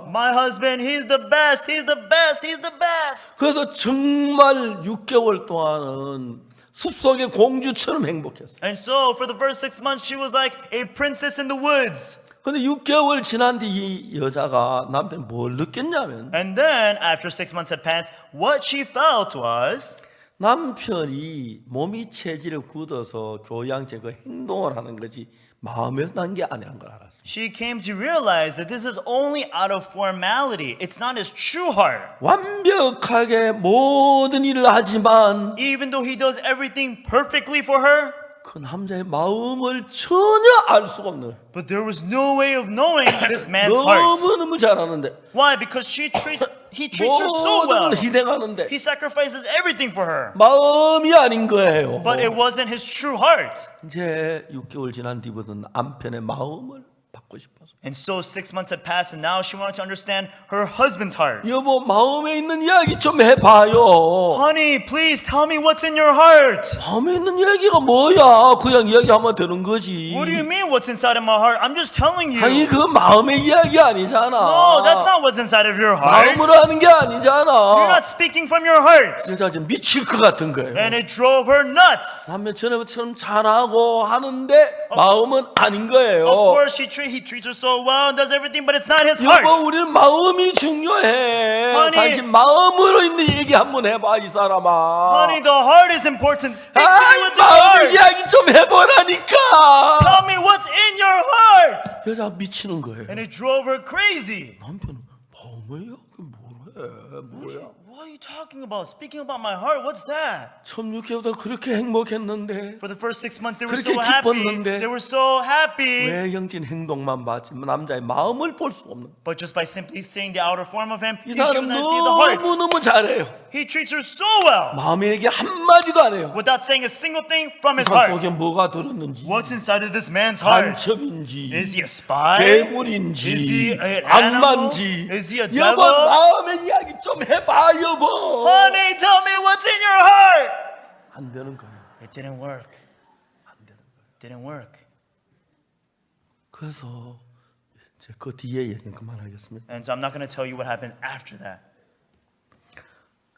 My husband, he's the best, he's the best, he's the best. 그래서 정말 6개월 동안은 숲속의 공주처럼 행복했어요. And so for the first 6 months, she was like a princess in the woods. 근데 6개월 지난 뒤 이 여자가 남편이 뭘 느꼈냐면 And then after 6 months had passed, what she felt was 남편이 몸이 체질을 굳어서 교양제 그 행동을 하는 거지 마음에서 난 게 아니란 걸 알았습니다. She came to realize that this is only out of formality. It's not his true heart. 완벽하게 모든 일을 하지만 Even though he does everything perfectly for her, 그 남자의 마음을 전혀 알 수가 없는. but there was no way of knowing this man's heart. 너무너무 잘하는데 Why? Because he treats her so well. 모든 걸 희생하는데 He sacrifices everything for her. 마음이 아닌 거예요. But it wasn't his true heart. 이제 6개월 지난 뒤부터는 남편의 마음을 받고 싶어서 And so 6 months had passed, and now she wanted to understand her husband's heart. 여보 마음에 있는 이야기 좀 해봐요. Honey, please tell me what's in your heart. 마음에 있는 이야기가 뭐야? 그냥 이야기하면 되는 거지. What do you mean what's inside of my heart? I'm just telling you. 아니 그 마음의 이야기 아니잖아. No, that's not what's inside of your heart. 마음으로 하는 게 아니잖아. You're not speaking from your heart. 여자 지금 미칠 것 같은 거예요. And it drove her nuts. 남편 전에처럼 잘하고 하는데 마음은 아닌 거예요. Of course, he treats her so well and does everything, but it's not his heart. 여보 우리는 마음이 중요해. Honey. 당신 마음으로 있는 얘기 한번 해봐 이 사람아. Honey, the heart is important. Speak to me 아이 with the 마음 heart. 이야기 좀 해보라니까. Tell me what's in your heart. 여자 미치는 거예요. And it drove her crazy. 남편은 마음의 이야기 뭐야? What are you talking about? Speaking about my heart, what's that? 첫 6개월도 그렇게 행복했는데 For the first 6 months, they were 그렇게 so happy. 기뻤는데 They were so happy. 외형적인 행동만 봤지 남자의 마음을 볼 수 없는. But just by simply seeing the outer form of him, 이 she 사람 would not see the heart. 너무너무 잘해요. He treats her so well 마음의 얘기 한마디도 안 해요. without saying a single thing from his 그 heart. 속에 뭐가 들었는지 What's inside of this man's heart? 간첩인지 Is he a spy? 괴물인지 Is he an animal? 악마인지 Is he a 여보 devil? 마음의 이야기 좀 해봐 여보. Honey, tell me what's in your heart. 안 되는 거예요. It didn't work. Didn't work. 그래서 이제 그 뒤에 얘기는 그만하겠습니다. And so I'm not going to tell you what happened after that.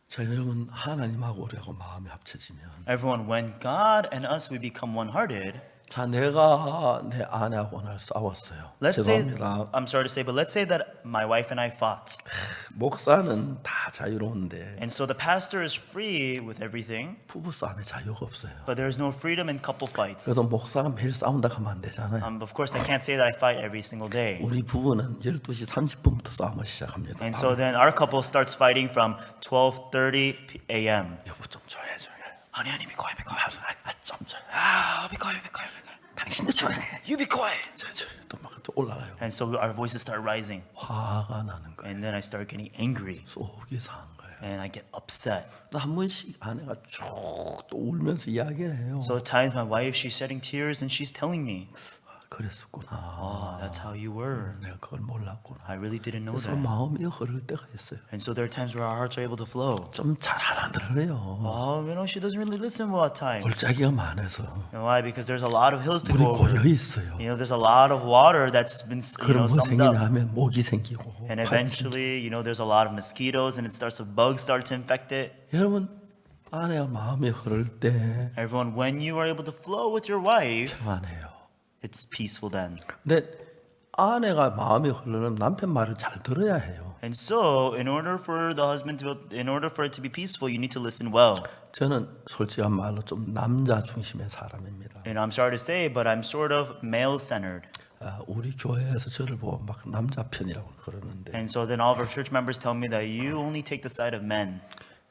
자 여러분 하나님하고 우리하고 마음이 합쳐지면 Everyone, when God and us, we become one-hearted. 자 내가 내 아내하고 오늘 싸웠어요. Let's say, 죄송합니다. I'm sorry to say, but let's say that my wife and I fought. 목사는 다 자유로운데 And so the pastor is free with everything, 부부 싸움에 자유가 없어요. but there is no freedom in couple fights. 그래서 목사가 매일 싸운다 하면 안 되잖아요. Of course, I can't say that I fight every single day. 우리 부부는 12시 30분부터 싸움을 시작합니다. And so then our couple starts fighting from 12:30 a.m. 여보 좀 조용해. Honey, honey, be quiet, be quiet. 좀 조용해. Ah, be quiet, be quiet, be quiet. 당신도 조용해. You be quiet. 또막 올라가요. And so our voices start rising. 화가 나는 거예요. And then I start getting angry. 속이 상한 거예요. And I get upset. 또 한 번씩 아내가 쭉 또 울면서 이야기를 해요. So at times my wife, she's shedding tears and she's telling me, 그랬었구나. oh, that's how you were. 내가 그걸 몰랐구나. I really didn't know 그래서 that. 마음이 흐를 때가 있어요. And so there are times where our hearts are able to flow. 좀 잘 알아들어요. Oh, she doesn't really listen well at times. 골짜기가 많아서 You know why? Because there's a lot of hills to 물이 go over. 고여 있어요. There's a lot of water that's been, 그럼 뭐 summed 생기냐 up. 하면 모기 생기고 And 파리 생기고. eventually, there's a lot of mosquitoes and bugs start to infect it. 여러분 아내가 마음이 흐를 때 Everyone, when you are able to flow with your wife, 평안해요. it's peaceful then. 근데 아내가 마음이 흐르는 남편 말을 잘 들어야 해요. And so, in order for it to be peaceful, you need to listen well. 저는 솔직한 말로 좀 남자 중심의 사람입니다. And I'm sorry to say, but I'm sort of male-centered. 우리 교회에서 저를 보고 막 남자 편이라고 그러는데 And so then all of our church members tell me that you only take the side of men.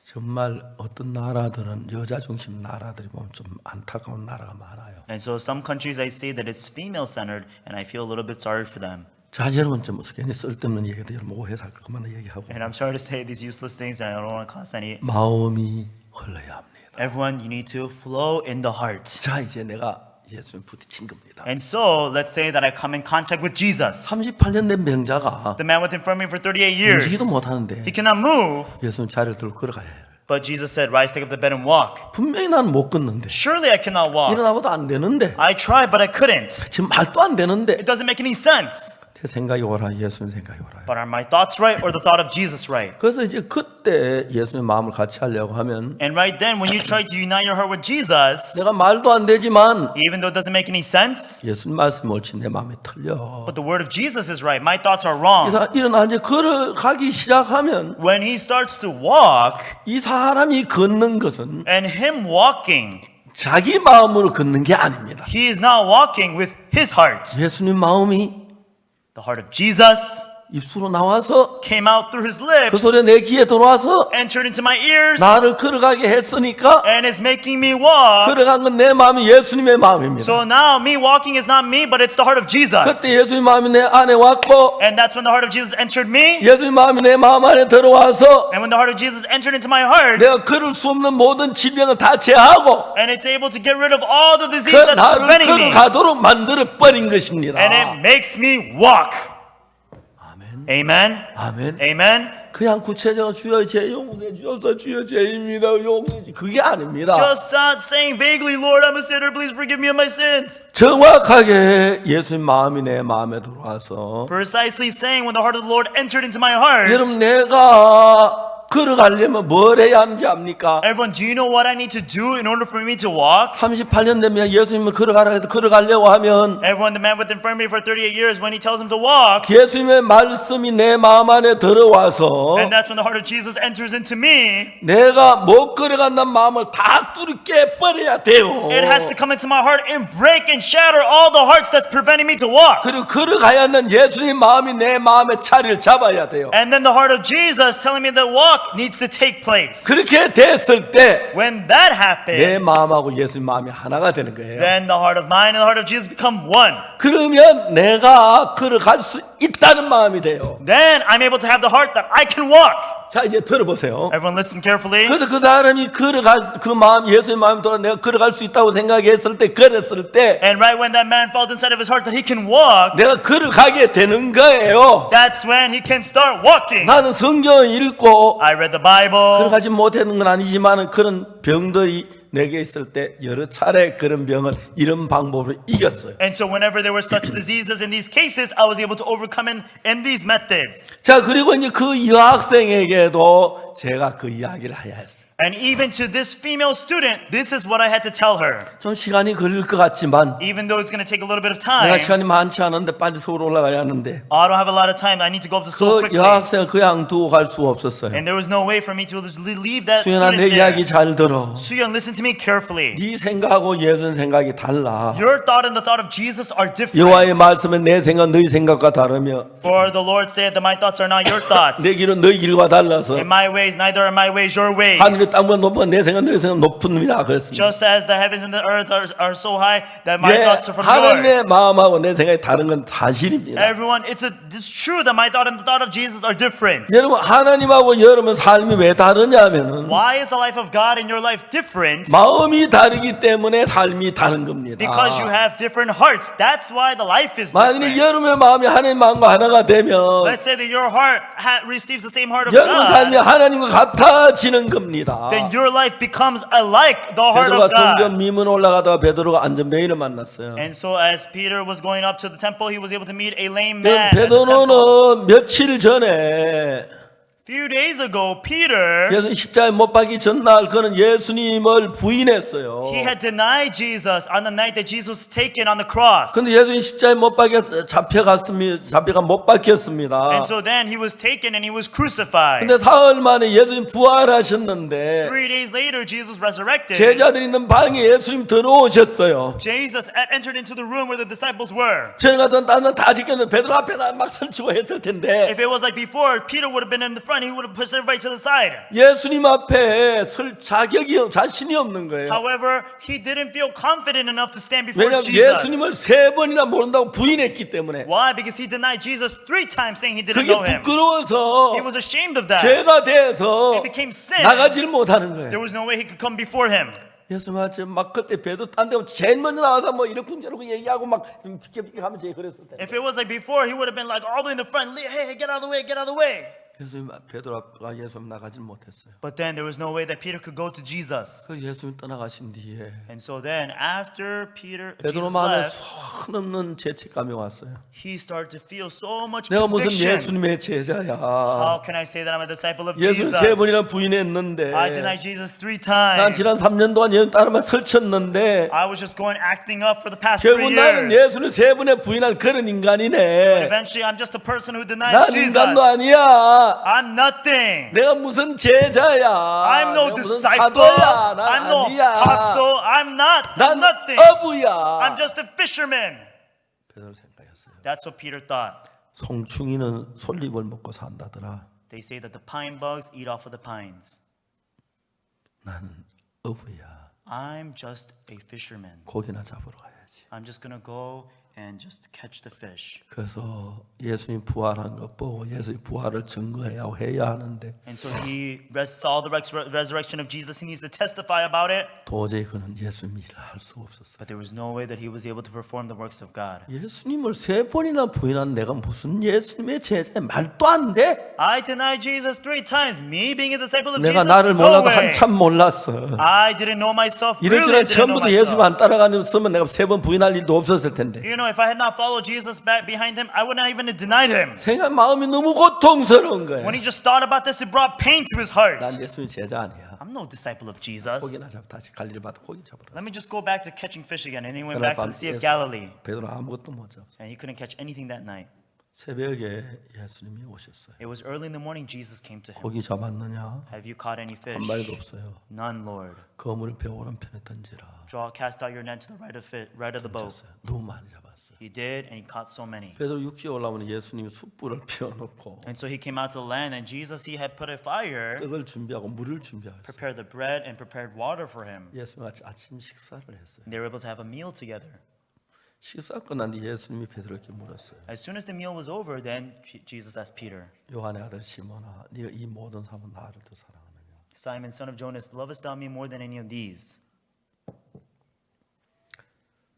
정말 어떤 나라들은 여자 중심 나라들이 보면 좀 안타까운 나라가 많아요. And so some countries I say that it's female-centered, and I feel a little bit sorry for them. 자 여러분 좀 괜히 쓸데없는 얘기들 여러분 오해살 거 그만 얘기하고 And I'm sorry to say these useless things, and I don't want to cause any. 마음이 흘러야 합니다. Everyone, you need to flow in the heart. 자 이제 내가 예수님 부딪힌 겁니다. And so, let's say that I come in contact with Jesus, 38년 된 명자가 the man with infirmity for 38 years. 움직이도 못하는데 He cannot move, 예수님 자리를 들고 걸어가야 해요. but Jesus said, rise, take up the bed and walk. 분명히 나는 못 걷는데 Surely I cannot walk. 일어나봐도 안 되는데 I tried, but I couldn't. 지금 말도 안 되는데 It doesn't make any sense. 내 생각이 오라 예수님 생각이 오라. But are my thoughts right or the thought of Jesus right? 그래서 이제 그때 예수님 마음을 같이 하려고 하면 And right then, when you try to unite your heart with Jesus, 내가 말도 안 되지만 even though it doesn't make any sense, 예수님 말씀이 옳지 내 마음이 틀려. but the word of Jesus is right, my thoughts are wrong. 그래서 일어나 이제 걸어가기 시작하면 When he starts to walk, 이 사람이 걷는 것은 and him walking, 자기 마음으로 걷는 게 아닙니다. he is not walking with his heart. 예수님 마음이 The heart of Jesus 입술로 나와서 came out through his 그 lips, 소리 내 귀에 들어와서 entered into my ears, 나를 걸어가게 했으니까 and is making me walk. 걸어간 건 내 마음이 예수님의 마음입니다. So now me walking is not me, but it's the heart of Jesus. 그때 예수님 마음이 내 안에 왔고 And that's when the heart of Jesus entered me. 예수님 마음이 내 마음 안에 들어와서 And when the heart of Jesus entered into my heart, 내가 걸을 수 없는 모든 질병을 다 제하고 and it's able to get rid of all the disease 그 that's 나를 preventing me, 걸어가도록 만들어 버린 것입니다. and it makes me walk. 아멘. Amen. 아멘. Amen. 그냥 구체적으로 주여 제 용서해 주셔서 주여 죄입니다 용서해 주 그게 아닙니다. Just not saying vaguely, Lord, I'm a sinner, please forgive me of my sins. 정확하게 예수님 마음이 내 마음에 들어와서 Precisely saying when the heart of the Lord entered into my heart. 여러분 내가 걸어가려면 뭘 해야 하는지 압니까? Everyone, do you know what I need to do in order for me to walk? 38년 되면 예수님을 걸어가라 해도 걸어가려고 하면 Everyone, the man with infirmity for 38 years, when he tells him to walk, 예수님의 말씀이 내 마음 안에 들어와서 and that's when the heart of Jesus enters into me, 내가 못 걸어간다는 마음을 다 뚫어 깨버려야 돼요. it has to come into my heart and break and shatter all the hearts that's preventing me to walk. 그리고 걸어가야 하는 예수님 마음이 내 마음의 자리를 잡아야 돼요. And then the heart of Jesus telling me that walk needs to take place. 그렇게 됐을 때 When that 내 happens, 마음하고 예수님 마음이 하나가 되는 거예요. then the heart of mine and the heart of Jesus become one. 그러면 내가 걸어갈 수 있다는 마음이 돼요. Then I'm able to have the heart that I can walk. 자 이제 들어보세요. Everyone listen carefully. 그래서 그 사람이 걸어갈 그 마음 예수님 마음이 돌아 내가 걸어갈 수 있다고 생각했을 때 걸었을 때 And right when that man felt inside of his heart that he can walk, 내가 걸어가게 되는 거예요. that's when he can start walking. 나는 성경을 읽고 I read the Bible. 걸어가지 못했는 건 아니지만 그런 병들이 내게 있을 때 여러 차례 그런 병을 이런 방법으로 이겼어요. And so whenever there were such diseases in these cases, I was able to overcome in these methods. 자 그리고 이제 그 여학생에게도 제가 그 이야기를 해야 했어요. And even to this female student, this is what I had to tell her. 좀 시간이 걸릴 것 같지만 Even though it's going to take a little bit of 내가 time, 시간이 많지 않은데 빨리 서울 올라가야 하는데 I don't have a lot of time. I need to go up to school 그 quickly. 여학생을 그냥 두고 갈 수가 없었어요. And there was no way for me to just leave that 수연아 내 student 이야기 there. 잘 들어. Suyeon, listen to me carefully. 네 생각하고 예수님 생각이 달라. Your thought and the thought of Jesus are 여호와의 different. 말씀은 내 생각 너희 생각과 다르며 For the Lord said that my thoughts are not your thoughts. 내 길은 너희 길과 달라서 And my ways, neither are my ways your ways. 하늘의 땅보다 높은 내 생각 너희 생각 높음이라 그랬습니다. Just as the heavens and the earth are so high, that my 예, thoughts are from 하나님의 yours. 마음하고 내 생각이 다른 건 사실입니다. Everyone, it's true that my thought and the thought of Jesus are different. 여러분 하나님하고 여러분 삶이 왜 다르냐면은 Why is the life of God in your life different? 마음이 다르기 때문에 삶이 다른 겁니다. Because you have different hearts. That's why the life is 만약에 different. 여러분의 마음이 하나님 마음과 하나가 되면 Let's say that your heart receives the same heart of 여러분 삶이 God. 하나님과 같아지는 겁니다. Then your life becomes alike the heart 베드로가 of God. 성전 미문 올라가다가 베드로가 안전뱅이를 만났어요. And so as Peter was going up to the temple, he was able to meet a lame man. at the temple. 베드로는 며칠 전에 Few days ago, Peter, 예수님 십자가에 못 박기 전날 그는 예수님을 부인했어요. he had denied Jesus on the night that Jesus was taken on the cross. 근데 예수님 십자가에 못 박혀 잡혀가 못 박혔습니다. And so then he was taken and he was crucified. 근데 사흘 만에 예수님 부활하셨는데 3 days later, Jesus resurrected. 제자들이 있는 방에 예수님 들어오셨어요. Jesus entered into the room where the disciples were. 저는 같은 나는 다 지켰는데 베드로 앞에다 막 설치고 했을 텐데 If it was like before, Peter would have been in the front. He would have pushed everybody to the side. 예수님 앞에 설 자신이 없는 거예요. However, he didn't feel confident enough to stand before 왜냐하면 Jesus. 예수님을 3번이나 모른다고 부인했기 때문에 Why? Because he denied Jesus 3 times, saying he didn't 그게 know him. 부끄러워서 He was ashamed of that. 죄가 돼서 It became sin. 나가지를 못하는 There 거예요. was no way he could come before him. 예수님한테 막 그때 배도 딴 데 제일 먼저 나와서 뭐 이렇게 저렇게 얘기하고 막 비켜비켜 하면 제일 그랬을 때 If it was like before, he would have been like all the way in the front. Hey, get out of the way, get out of the way. 예수님 베드로가 예수님 나가질 못했어요. But then there was no way that Peter could go to Jesus. 그 예수님 떠나가신 뒤에 And so then after Jesus 베드로 마음에 left, 선 없는 죄책감이 왔어요. he started to feel so much 내가 무슨 conviction. 예수님의 제자야. How can I say that I'm a disciple of 예수님 Jesus? 3번이나 부인했는데 I denied Jesus 3 난 times. 지난 3년 동안 예수님 따르만 설쳤는데 I was just going acting up for the past 3 결국 나는 years. 예수를 3번에 부인한 그런 But 인간이네. eventually I'm just a person who denies 난 Jesus. 인간도 아니야. I'm nothing. 내가 무슨 제자야. I'm no 내가 무슨 disciple. 사도야. 난 I'm no 아니야. apostle. I'm 난 nothing. 어부야. I'm just a fisherman. 베드로 생각했어요. That's what Peter thought. 송충이는 솔잎을 먹고 산다더라. They say that the pine bugs eat off of the pines. 난 어부야. I'm just a fisherman. 고기나 잡으러 가야지. I'm just gonna go and just catch the fish. 그래서 예수님 부활한 것 보고 예수님 부활을 증거해야 하는데 And so he saw the resurrection of Jesus. He needs to testify about it. 도저히 그는 예수님 일을 할 수가 없었어요. But there was no way that he was able to perform the works of God. 예수님을 3번이나 부인한 내가 무슨 예수님의 제자야? 말도 안 돼. I denied Jesus 3 times. Me being a disciple of 내가 Jesus? 나를 No 몰라도 way. 한참 몰랐어. I didn't know myself. 이런저런 Really didn't know 처음부터 예수님 myself. 안 따라가면 내가 3번 부인할 일도 없었을 텐데. You know, if I had not followed Jesus back behind him, I would not even have denied him. 생각 마음이 너무 고통스러운 거야. When he just thought about this, it brought pain to his heart. 난 예수님 제자 아니야. I'm no disciple of Jesus. 고기나 잡 다시 갈릴 받아 고기 잡으라. Let me just go back to catching fish again. And he went 그러나 back to 밤 the Sea of 예수- Galilee. 베드로 아무것도 못 잡았어. And he couldn't catch anything that night. 새벽에 예수님이 오셨어요. It was early in the morning, Jesus came to him. 고기 잡았느냐? Have you caught any fish? 한 마리도 없어요. None, Lord. 그물을 배 오른편에 던지라. Cast out your net to the right of the boat. 쳤어요. 너무 많이 잡았어요. He did, and he caught so many. 베드로 육지에 올라오면 예수님이 숯불을 피워놓고 And so he came out to land, and Jesus, he had put a fire, 떡을 준비하고 물을 준비했어요. prepared the bread, and prepared water for him. 예수님 아침 식사를 했어요. And they were able to have a meal together. 식사 끝난 뒤 예수님이 베드로에게 물었어요. As soon as the meal was over, then Jesus asked Peter, 요한의 아들 시몬아, 네가 이 모든 사람은 나를 더 사랑하느냐? Simon, son of Jonas, lovest thou me more than any of these?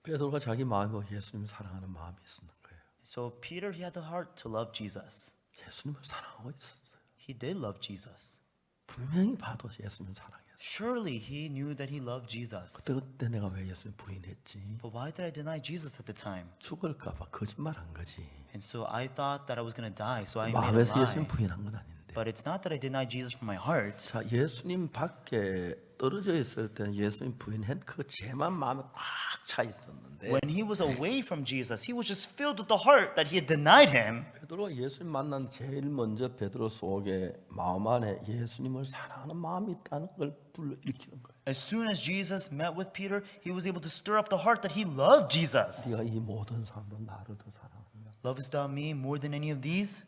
베드로가 자기 마음으로 예수님을 사랑하는 마음이 있었는 거예요. So Peter, he had the heart to love Jesus. 예수님을 사랑하고 있었어요. He did love Jesus. 분명히 봐도 예수님을 사랑했어요. Surely he knew that he loved Jesus. 그때 내가 왜 예수님 부인했지? But why did I deny Jesus at the time? 죽을까봐 거짓말한 거지. And so I thought that I was going to die, so I made a 마음에서 예수님 lie. 부인한 건 아닌데. But it's not that I denied Jesus from my heart. 자, 예수님 밖에 떨어져 있을 때는 예수님 부인한 그 죄만 마음에 꽉 차 있었는데 When he was away from Jesus, he was just filled with the heart that he had denied him. 베드로가 예수님 만난 제일 먼저 베드로 속에 마음 안에 예수님을 사랑하는 마음이 있다는 걸 불러일으키는 거예요. As soon as Jesus met with Peter, he was able to stir up the heart that he loved Jesus. 네가 이 모든 사람들 나를 더 사랑하느냐? Lovest thou me more than any of these?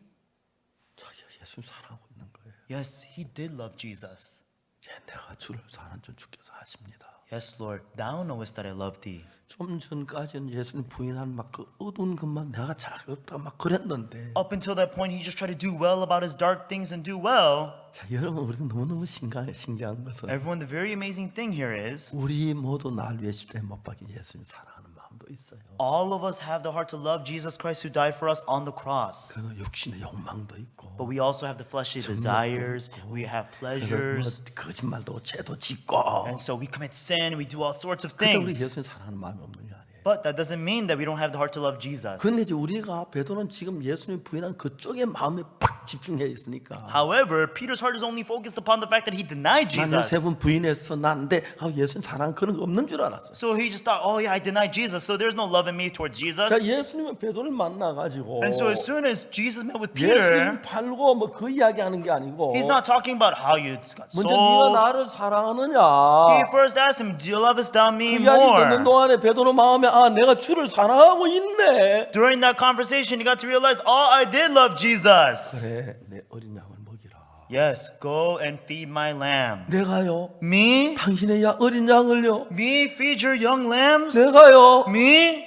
자기가 예수님 사랑하고 있는 거예요. Yes, he did love Jesus. 예, 내가 주를 사는 줄 주께서 아십니다. Yes, Lord, thou knowest that I love thee. 좀 전까지는 예수님 부인한 막 그 어두운 것만 내가 잘 없다 막 그랬는데 Up until that point, he just tried to do well about his dark things and do well. 자, 여러분 우리는 너무너무 신기한 것은 Everyone, the very amazing thing here is 우리 모두 날 위해 십자가에 못 박힌 예수님 사랑하는 마음도 있어요. all of us have the heart to love Jesus Christ who died for us on the cross. 그리고 육신의 욕망도 있고 But we also have the fleshly desires, we have 그래서 pleasures, 뭐 거짓말도 죄도 짓고 and so we commit sin, we do all sorts of 그때 우리 things. 예수님 사랑하는 마음이 없는 게 아니에요. But that doesn't mean that we don't have the heart to love Jesus. 근데 이제 우리가 베드로는 지금 예수님 부인한 그쪽에 마음에 팍 집중해 있으니까 However, Peter's heart is only focused upon the fact that he denied 나는 Jesus. 3번 부인했어 난데 예수님 사랑 그런 거 없는 줄 알았어. So he just thought, oh yeah, I denied Jesus, so there's no love in me towards Jesus. 자, 예수님은 베드로를 만나가지고 And so as soon as Jesus met with Peter, 예수님 팔고 뭐 그 이야기하는 게 아니고 he's not talking about how you got 먼저 네가 sold. 나를 사랑하느냐 He first asked him, do you lovest thou me 그 이야기 듣는 more? 동안에 베드로 마음에 내가 주를 사랑하고 있네. During that conversation, he got to realize, oh, I did love Jesus. 그래 내 어린 양을 먹이라. Yes, go and feed my lamb. 내가요 Me? 당신의 어린 양을요 Me feed your young lambs? 내가요 Me?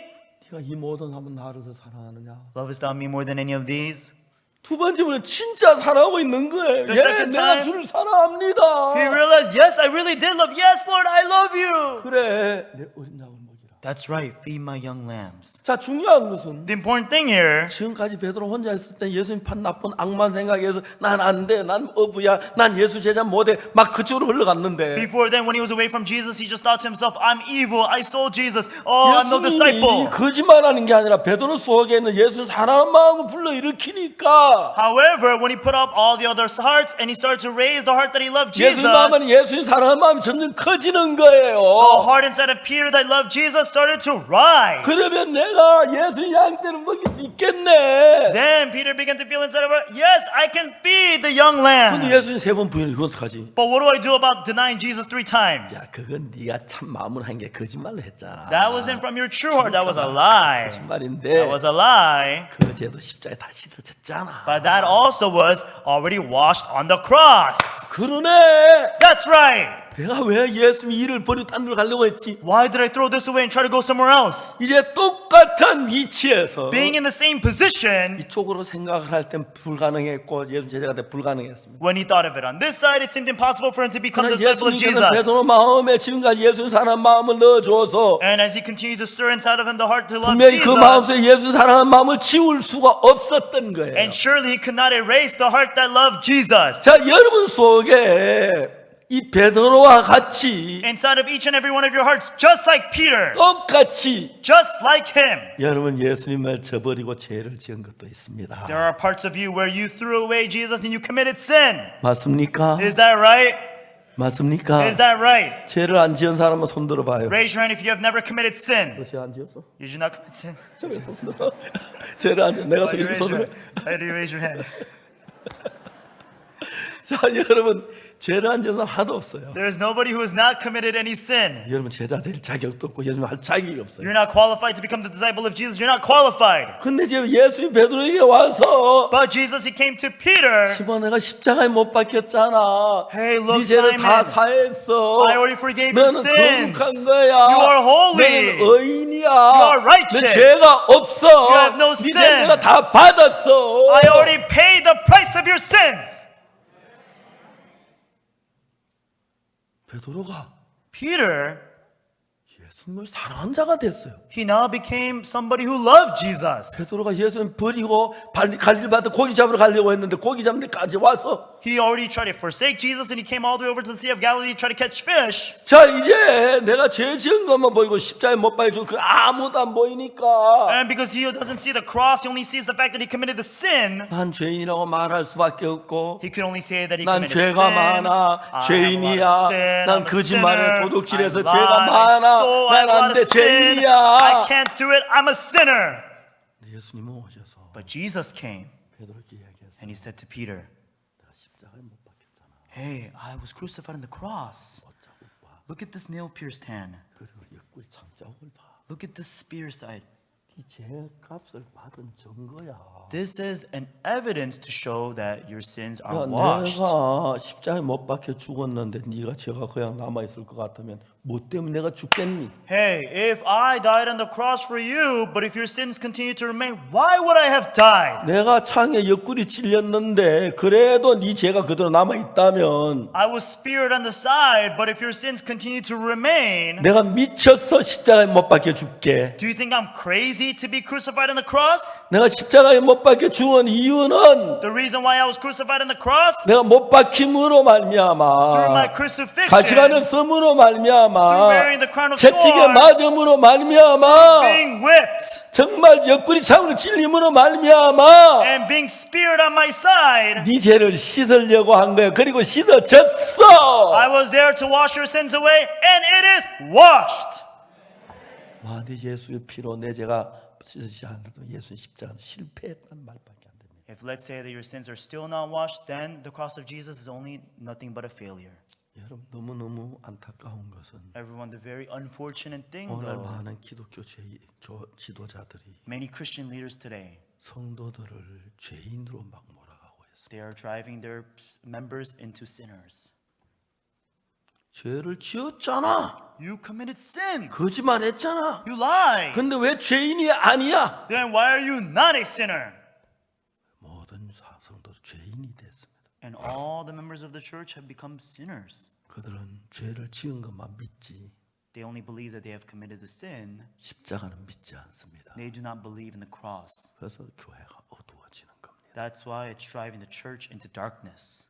네가 이 모든 사람은 나를 더 사랑하느냐. Lovest thou me more than any of these? 두 번째는 진짜 사랑하고 있는 거예요. The 예, second 내가 time, 주를 사랑합니다. He realized, yes, I really did love. Yes, Lord, I love you. 그래 내 어린 양을 먹이라. That's right, feed my young lambs. 자, 중요한 것은 The important thing here, 지금까지 베드로 혼자 있을 때 예수님 판 나쁜 악만 생각해서 난 안 돼, 난 어부야, 난 예수 제자 못해 막 그쪽으로 흘러갔는데 before then, when he was away from Jesus, he just thought to himself, I'm evil, I stole Jesus, oh, I'm no disciple. 예수님이 거짓말하는 게 아니라 베드로 속에 있는 예수 사랑하는 마음을 불러일으키니까 However, when he put up all the other hearts and he started to raise the heart that he loved 예수 Jesus, 마음은 예수님 사랑하는 마음이 점점 커지는 거예요. the heart inside of Peter that loved Jesus started to rise. 그러면 내가 예수 양떼를 먹일 수 있겠네. Then Peter began to feel inside of her, yes, I can feed the young 근데 lambs. 예수님 3번 부인을 이거 어떡하지? But what do I do about denying Jesus 3 times? 야, 그건 네가 참 마음을 한 게 거짓말로 했잖아. That wasn't from your true heart. That was a lie. 거짓말인데 That was a lie. 그 죄도 십자가에 다 씻어졌잖아. But that also was already washed on the cross. 그러네. That's right. 내가 왜 예수님 일을 버리고 딴 데로 가려고 했지? Why did I throw this away and try to go somewhere else? 이제 똑같은 위치에서 Being in the same position, 이쪽으로 생각을 할 땐 불가능했고 예수 제자가 때 불가능했습니다. when he thought of it on this side, it seemed impossible for him to become the 그러나 disciple of 예수님께서 Jesus. 베드로 마음에 지금까지 예수 사랑하는 마음을 넣어줘서 And as he continued to stir inside of him the heart to love 분명히 그 마음속에 Jesus, 예수 사랑하는 마음을 지울 수가 없었던 거예요. and surely he could not erase the heart that loved Jesus. 자, 여러분 속에 이 베드로와 같이 Inside of each and every one of your hearts, just like Peter, 똑같이 just like him. 여러분 예수님을 저버리고 죄를 지은 것도 있습니다. There are parts of you where you threw away Jesus and you committed sin. 맞습니까? Is that right? 맞습니까? Is that right? 죄를 안 지은 사람은 손 들어봐요. Raise your hand if you have never committed sin. 죄 안 지었어? You did not commit sin. 손 들어. 죄를 안 지어. 내가 Why do you 손 raise your 들어. hand? Why do you raise your hand? 자, 여러분 죄를 안 지은 사람 하나도 없어요. There is nobody who has not committed any sin. 여러분 제자 될 자격도 없고 예수님 할 자격이 없어요. You're not qualified to become the disciple of Jesus. You're not qualified. 근데 지금 예수님 베드로에게 와서 But Jesus, he came to Peter. 시몬 내가 십자가에 못 박혔잖아. Hey, look, 네 죄를 다 Simon. 사했어. I already forgave your 너는 sins. 거룩한 거야. You are holy. 너는 의인이야. are righteous. 너 죄가 없어. You have no 네 sin. 죄 내가 다 받았어. I already paid the price of your sins. 베드로가 Peter, 예수님을 사랑한 자가 됐어요. he now became somebody who loved Jesus. 베드로가 예수님 버리고 갈릴 받아 고기 잡으러 가려고 했는데 고기 잡는 데까지 와서 He already tried to forsake Jesus and he came all the way over to the Sea of Galilee to try to catch fish. 자 이제 내가 죄 지은 것만 보이고 십자가에 못 박혀 그 아무도 안 보이니까 And because he doesn't see the cross, he only sees the fact that he committed the sin. 난 죄인이라고 말할 수밖에 없고 He could only say that he 난 committed 죄가 sin. 많아 I have a lot 죄인이야 of sin. 난 I'm a 거짓말에 sinner. 도둑질해서 I 죄가 lied, I 많아 stole, I 난 have a lot 안 돼 of sin. 죄인이야 I can't do it. I'm a sinner. 예수님은 오셔서 But Jesus came 베드로에게 이야기했어요. and he said to Peter, 내가 십자가에 못 박혔잖아. hey, I was crucified on the cross. 어쩌고 봐. Look at this nail-pierced hand. 그리고 옆구리 장자국을 봐. Look at this spear side. 네 죄값을 받은 증거야. This is an evidence to show that your sins are 야, washed. 내가 십자가에 못 박혀 죽었는데 네가 죄가 그냥 남아 있을 것 같으면 뭐 때문에 내가 죽겠니? Hey, if I died on the cross for you, but if your sins continue to remain, why would I have died? 내가 창에 옆구리 찔렸는데 그래도 네 죄가 그대로 남아 있다면 I was speared on the side, but if your sins continue to remain, 내가 미쳤어 십자가에 못 박혀 죽게. do you think I'm crazy to be crucified on the cross? 내가 십자가에 못 박혀 죽은 이유는 The reason why I was crucified on the cross? 내가 못 박힘으로 말미암아 Through my crucifixion, 가시관을 써므로 말미암아 through wearing the crown of 채찍에 thorns, 맞음으로 말미암아 being whipped, 정말 옆구리 창으로 찔림으로 말미암아 and being speared on my side. 네 죄를 씻으려고 한 거야. 그리고 씻어졌어. I was there to wash your sins away, and it is washed. 만약 예수의 피로 내 죄가 씻어지지 않아도 예수 십자가는 실패했다는 말밖에 안 됩니다. If let's say that your sins are still not washed, then the cross of Jesus is only nothing but a failure. 여러분 너무너무 안타까운 것은 Everyone, the very unfortunate thing 오늘 though, 많은 기독교 지도자들이 many Christian leaders today, 성도들을 죄인으로 막 몰아가고 있습니다. they are driving their members into sinners. 죄를 지었잖아. You committed sin. 거짓말했잖아. You lied. 근데 왜 죄인이 아니야? Then why are you not a sinner? 모든 성도들 죄인이 됐습니다. And all the members of the church have become sinners. 그들은 죄를 지은 것만 믿지 They only believe that they have committed the sin. 십자가는 믿지 않습니다. They do not believe in the cross. 그래서 교회가 어두워지는 겁니다. That's why it's driving the church into darkness.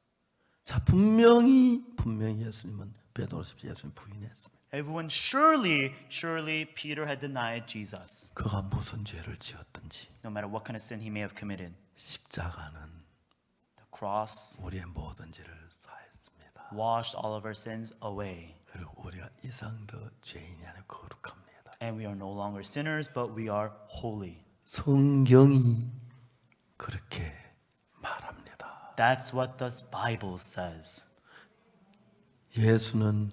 자 분명히 예수님은 베드로 예수님 부인했습니다. Everyone, surely Peter had denied Jesus. 그가 무슨 죄를 지었든지 No matter what kind of sin he may have committed. 십자가는 The cross 우리의 모든 죄를 사했습니다. washed all of our sins away. 그리고 우리가 이상 더 죄인이 아니라 거룩합니다. And we are no longer sinners, but we are holy. 성경이 그렇게 말합니다. That's what the Bible says. 예수는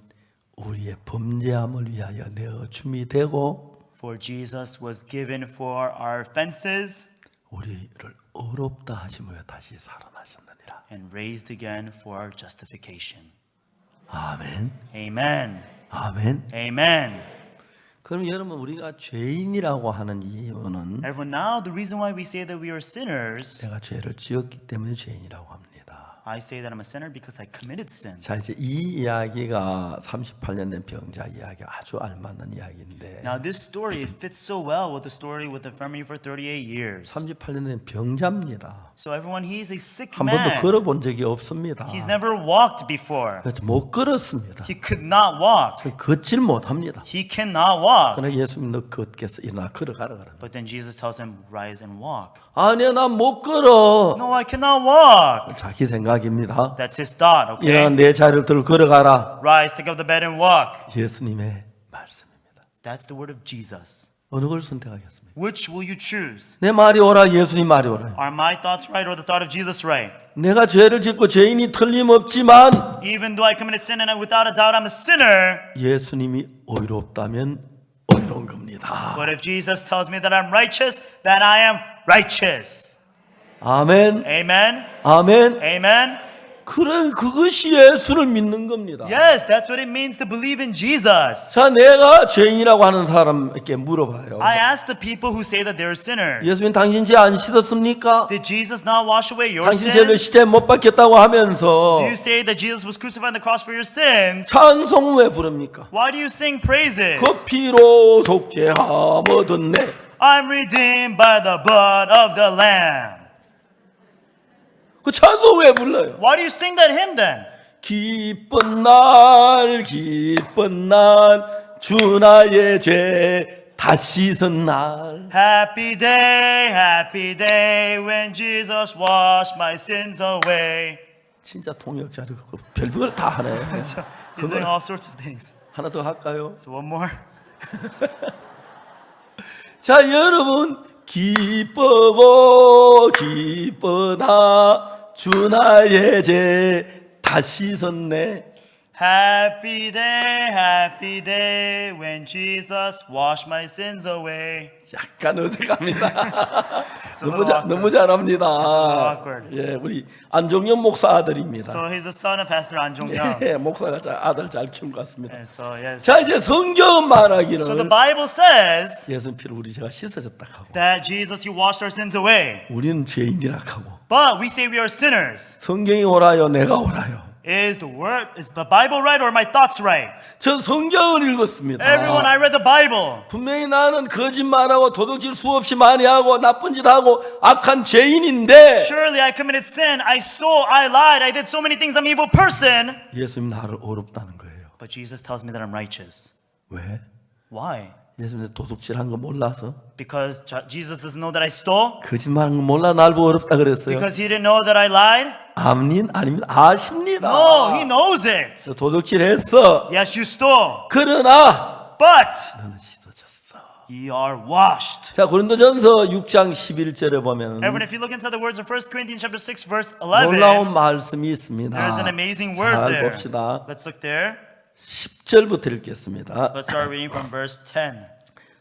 우리의 범죄함을 위하여 내어 줌이 되고 For Jesus was given for our offenses 우리를 의롭다 하심으로 다시 살아나셨느니라. and raised again for our justification. 아멘. Amen. 아멘. Amen. 그럼 여러분 우리가 죄인이라고 하는 이유는 Everyone, now the reason why we say that we are sinners, 내가 죄를 지었기 때문에 죄인이라고 합니다. I say that I'm a sinner because I committed sin. 자 이제 이 이야기가 38년 된 병자 이야기 아주 알맞는 이야기인데 Now this story fits so well with the story with the infirmity for 38 years. 38년 된 병자입니다. So everyone, he's a sick 한 번도 man. 걸어본 적이 없습니다. He's never walked before. 그래서 못 걸었습니다. He could not walk. 걷질 못합니다. He cannot walk. 그러나 예수님 너 걷겠어 일어나 걸어가라 그러는. But then Jesus tells him, rise and walk. 아니야 난 못 걸어. No, I cannot walk. 자기 생각입니다. That's his thought, 일어나 okay? 내 자리를 들고 걸어가라. Rise, take up the bed and walk. 예수님의 말씀입니다. That's the word of Jesus. 어느 걸 선택하겠습니까? Which will you choose? 내 말이 옳아 예수님 말이 옳아. Are my thoughts right or the thought of Jesus right? 내가 죄를 짓고 죄인이 틀림없지만 Even though I committed sin and without a doubt I'm a sinner, 예수님이 의롭다면 의로운 겁니다. but if Jesus tells me that I'm righteous, then I am righteous. 아멘. Amen? 아멘. Amen? 그런 그것이 예수를 믿는 겁니다. Yes, that's what it means to believe in Jesus. 자, 내가 죄인이라고 하는 사람에게 물어봐요. I ask the people who say that they're sinners, 예수님 당신 죄 안 씻었습니까? did Jesus not wash away your 당신 죄를 sins? 시대 못 박혔다고 하면서 Do you say that Jesus was crucified on the cross for your sins? 찬송 왜 부릅니까? Why do you sing praises? 그 피로 속죄함 얻었네. I'm redeemed by the blood of the Lamb. 그 찬송 왜 불러요? Why do you sing that hymn then? 기쁜 날 주 나의 죄 다 씻은 날. Happy day when Jesus washed my sins away. 진짜 통역자를 그 별별 다 하네. So he's doing all sorts of things. 하나 더 할까요? So one more. 자, 여러분 기쁘다 주 나의 죄 다 씻었네. Happy day when Jesus washed my sins away. 약간 어색합니다. a little awkward. 너무 잘합니다. awkward. 예, 우리 안종영 목사 아들입니다. So he's the son of Pastor An Jong-young. 예, 목사가 아들 잘 키운 것 같습니다. And so yes. 자, 이제 성경은 말하기를 So the Bible says 예수님 피로 우리 죄가 씻어졌다 하고 that Jesus, he washed our sins away. 우리는 죄인이라 하고 But we say we are sinners. 성경이 옳아요, 내가 옳아요. Is the Bible right or are my thoughts right? 전 성경을 읽었습니다. Everyone, I read the Bible. 분명히 나는 거짓말하고 도둑질 수없이 많이 하고 나쁜 짓 하고 악한 죄인인데 Surely I committed sin. I stole. I lied. I did so many things. I'm an evil person. 예수님 나를 어렵다는 거예요. But Jesus tells me that I'm righteous. 왜? W한 예수님 도둑질한 거 몰라서? Because Jesus doesn't know that I stole? 거짓말한 거 몰라 날 보고 어렵다 그랬어요? Because he didn't know that I lied? 아닙니다. 아십니다. No, he knows it. 너 도둑질했어. Yes, you stole. 그러나 But 너는 씻어졌어. ye are washed. 자, 고린도전서 6장 11절에 보면 Everyone, if you look into the words of 1 Corinthians chapter 6, verse 11, 놀라운 말씀이 있습니다. there's an amazing word 잘 there. 봅시다. Let's look there. 10절부터 읽겠습니다. Let's start reading from verse 10.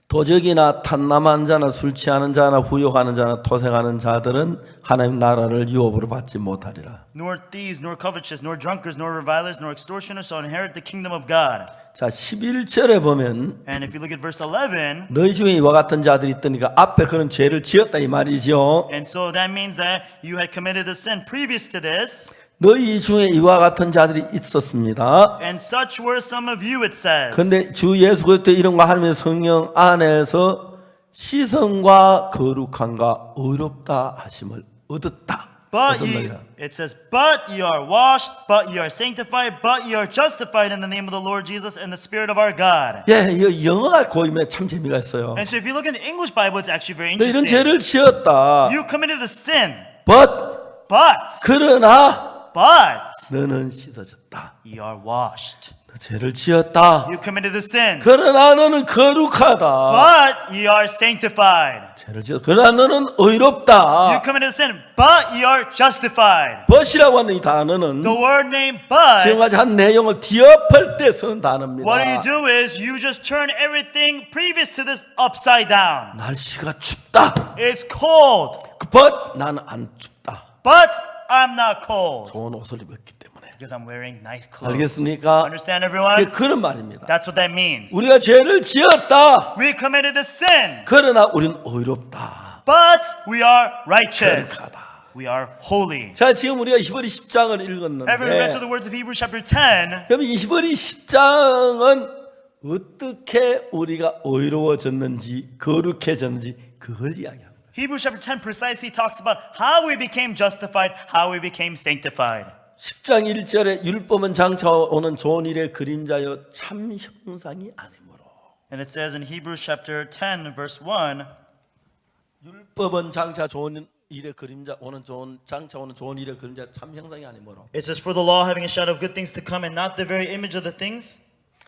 도적이나 탐남한 자나 술 취하는 자나 후욕하는 자나 토색하는 자들은 하나님 나라를 유업으로 받지 못하리라. Nor thieves, nor covetous, nor drunkards, nor revilers, nor extortioners shall inherit the kingdom of God. 자, 11절에 보면 And if you look at verse 11, 너희 중에 이와 같은 자들이 있더니까 앞에 그런 죄를 지었다 이 말이죠. and so that means that you had committed a sin previous to this, 너희 중에 이와 같은 자들이 있었습니다. and such were some of you, it says. 그런데 주 예수 그리스도 이름과 하나님의 성령 안에서 시선과 거룩함과 의롭다 하심을 얻었다. But 어떤 ye, 말이야? it says, but ye are washed, but ye are sanctified, but ye are justified in the name of the Lord Jesus and the Spirit of our God. 예, 이 영어가 고임에 참 재미가 있어요. And so if you look in the English Bible, it's actually very 너 이런 interesting. 죄를 지었다. You committed a sin, But but 그러나 너는 씻어졌다. ye are washed. 죄를 지었다. You committed the sin. 그러나 너는 거룩하다. But ye are sanctified. 죄를 지었다. 그러나 너는 You 의롭다. committed the sin. But ye are justified. 벗이라고 하는 이 단어는 The word name but. 지금까지 한 내용을 뒤엎을 때 쓰는 단어입니다. What you do is you just turn everything previous to this upside down. 날씨가 춥다. It's cold. but 나는 안 춥다. But I'm not cold. 좋은 옷을 입었기 때문에. Because I'm wearing nice clothes. 알겠습니까? Understand 예, everyone? 그런 말입니다. That's what that means. 우리가 죄를 지었다. We committed the sin. 그러나 우리는 의롭다. But we are righteous. 거룩하다. We are holy. 자, 지금 우리가 히브리 10장을 Everyone read through 읽었는데 the words of Hebrews chapter 10. 그럼 이 히브리 10장은 어떻게 우리가 의로워졌는지 거룩해졌는지 그걸 이야기합니다. Hebrews chapter 10 precisely talks about how we became justified, how we became sanctified. 10장 1절에 율법은 장차오는 좋은 일의 그림자여 참 형상이 아니므로. And it says in Hebrews chapter 10 verse 1, 율법은 장차 좋은 일의 그림자 오는 좋은 장차 오는 좋은 일의 그림자 참 형상이 아니므로. it says, for the law having a shadow of good things to come and not the very image of the things.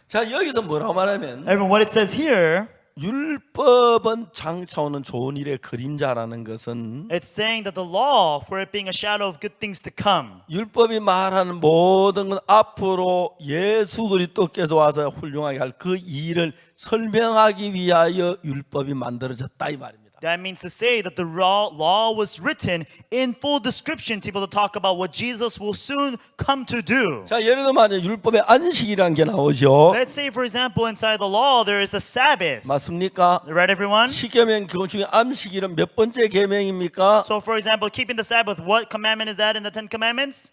자, 여기서 뭐라고 말하면 Everyone, what it says here, 율법은 장차 오는 좋은 일의 그림자라는 것은 it's saying that the law, for it being a shadow of good things to come, 율법이 말하는 모든 건 앞으로 예수 그리스도께서 와서 훌륭하게 할 그 일을 설명하기 위하여 율법이 만들어졌다 이 말입니다. that means to say that the law was written in full description to be able to talk about what Jesus will soon come to do. 자, 예를 들면 율법에 안식이라는 게 나오죠. Let's say, for example, inside the law there is the Sabbath. 맞습니까? Right, everyone? 십계명 그 중에 안식일은 몇 번째 계명입니까? So, for example, keeping the Sabbath, what commandment is that in the Ten Commandments?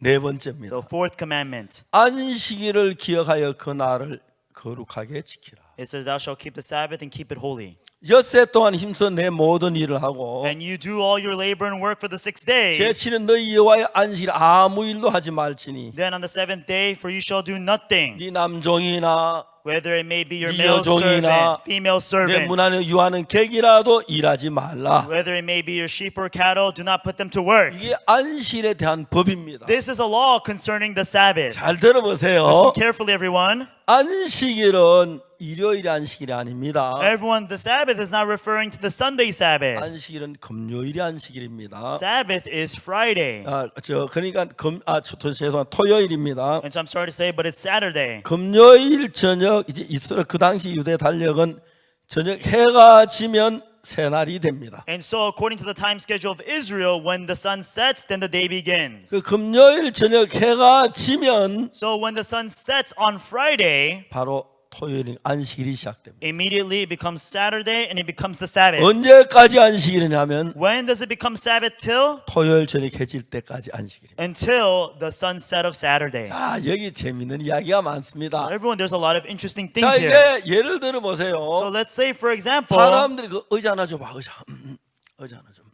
네 번째입니다. The fourth commandment. 안식일을 기억하여 그 날을 거룩하게 지키라. It says, thou shalt keep the Sabbath and keep it holy. 엿새 동안 힘써 내 모든 일을 하고 And you do all your labor and work for the 6 days. 제7은 너희 여호와의 안식일 아무 일도 하지 말지니 Then on the 7th day, for you shall do nothing, 네 남종이나 whether it may be your 네 male 여종이나 servant, female 내 servant, 문 안에 유하는 객이라도 일하지 말라. whether it may be your sheep or cattle, do not put them to work. 이게 안식일에 대한 법입니다. This is a law concerning the Sabbath. 잘 들어보세요. Listen carefully, everyone. 안식일은 일요일의 안식일이 아닙니다. Everyone, the Sabbath is not referring to the Sunday Sabbath. 안식일은 금요일의 안식일입니다. Sabbath is Friday. 그러니까 죄송합니다. 토요일입니다. And so I'm sorry to say, but it's Saturday. 금요일 저녁 이제 이스라엘 그 당시 유대 달력은 저녁 해가 지면 새날이 됩니다. And so according to the time schedule of Israel, when the sun sets, then the day begins. 그 금요일 저녁 해가 지면 So when the sun sets on Friday, 바로 토요일 안식일이 시작됩니다. immediately it becomes Saturday and it becomes the Sabbath. 언제까지 안식일이냐면 When does it become Sabbath till? 토요일 저녁 해질 때까지 안식일입니다. Until the sunset of Saturday. 자, 여기 재밌는 이야기가 많습니다. So everyone, there's a lot of interesting things 자, here. 이제 예를 들어 보세요. So let's say, for example, 사람들이 그 의자 하나 줘봐, 의자 하나 좀.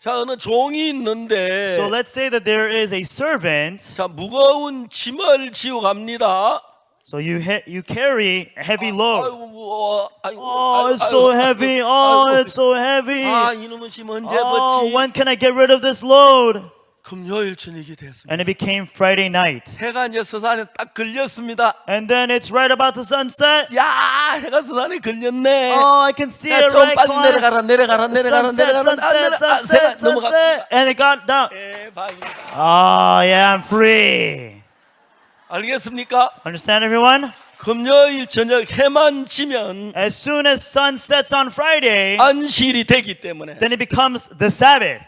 자, 어느 종이 있는데, so let's say that there is a servant. 자, 무거운 짐을 지고 갑니다. So you carry a heavy load. 아이고 무거워. 아이고, Oh, it's so heavy. Oh, it's so heavy. 아, 이놈의 짐 언제 Oh, 벗지? when can I get rid of this load? 금요일 저녁이 됐습니다. And it became Friday night. 해가 이제 서산에 딱 걸렸습니다. And then it's right about the sunset. 야, 해가 서산에 걸렸네. Oh, I can see 야, it 좀 right 빨리 there. 내려가라. Sunset. 넘어갔습니다. And it got down. 대박입니다. Oh, yeah, I'm free. 알겠습니까? Understand, everyone? 금요일 저녁 해만 지면 As soon as sun sets on Friday, 안식일이 되기 때문에 then it becomes the Sabbath.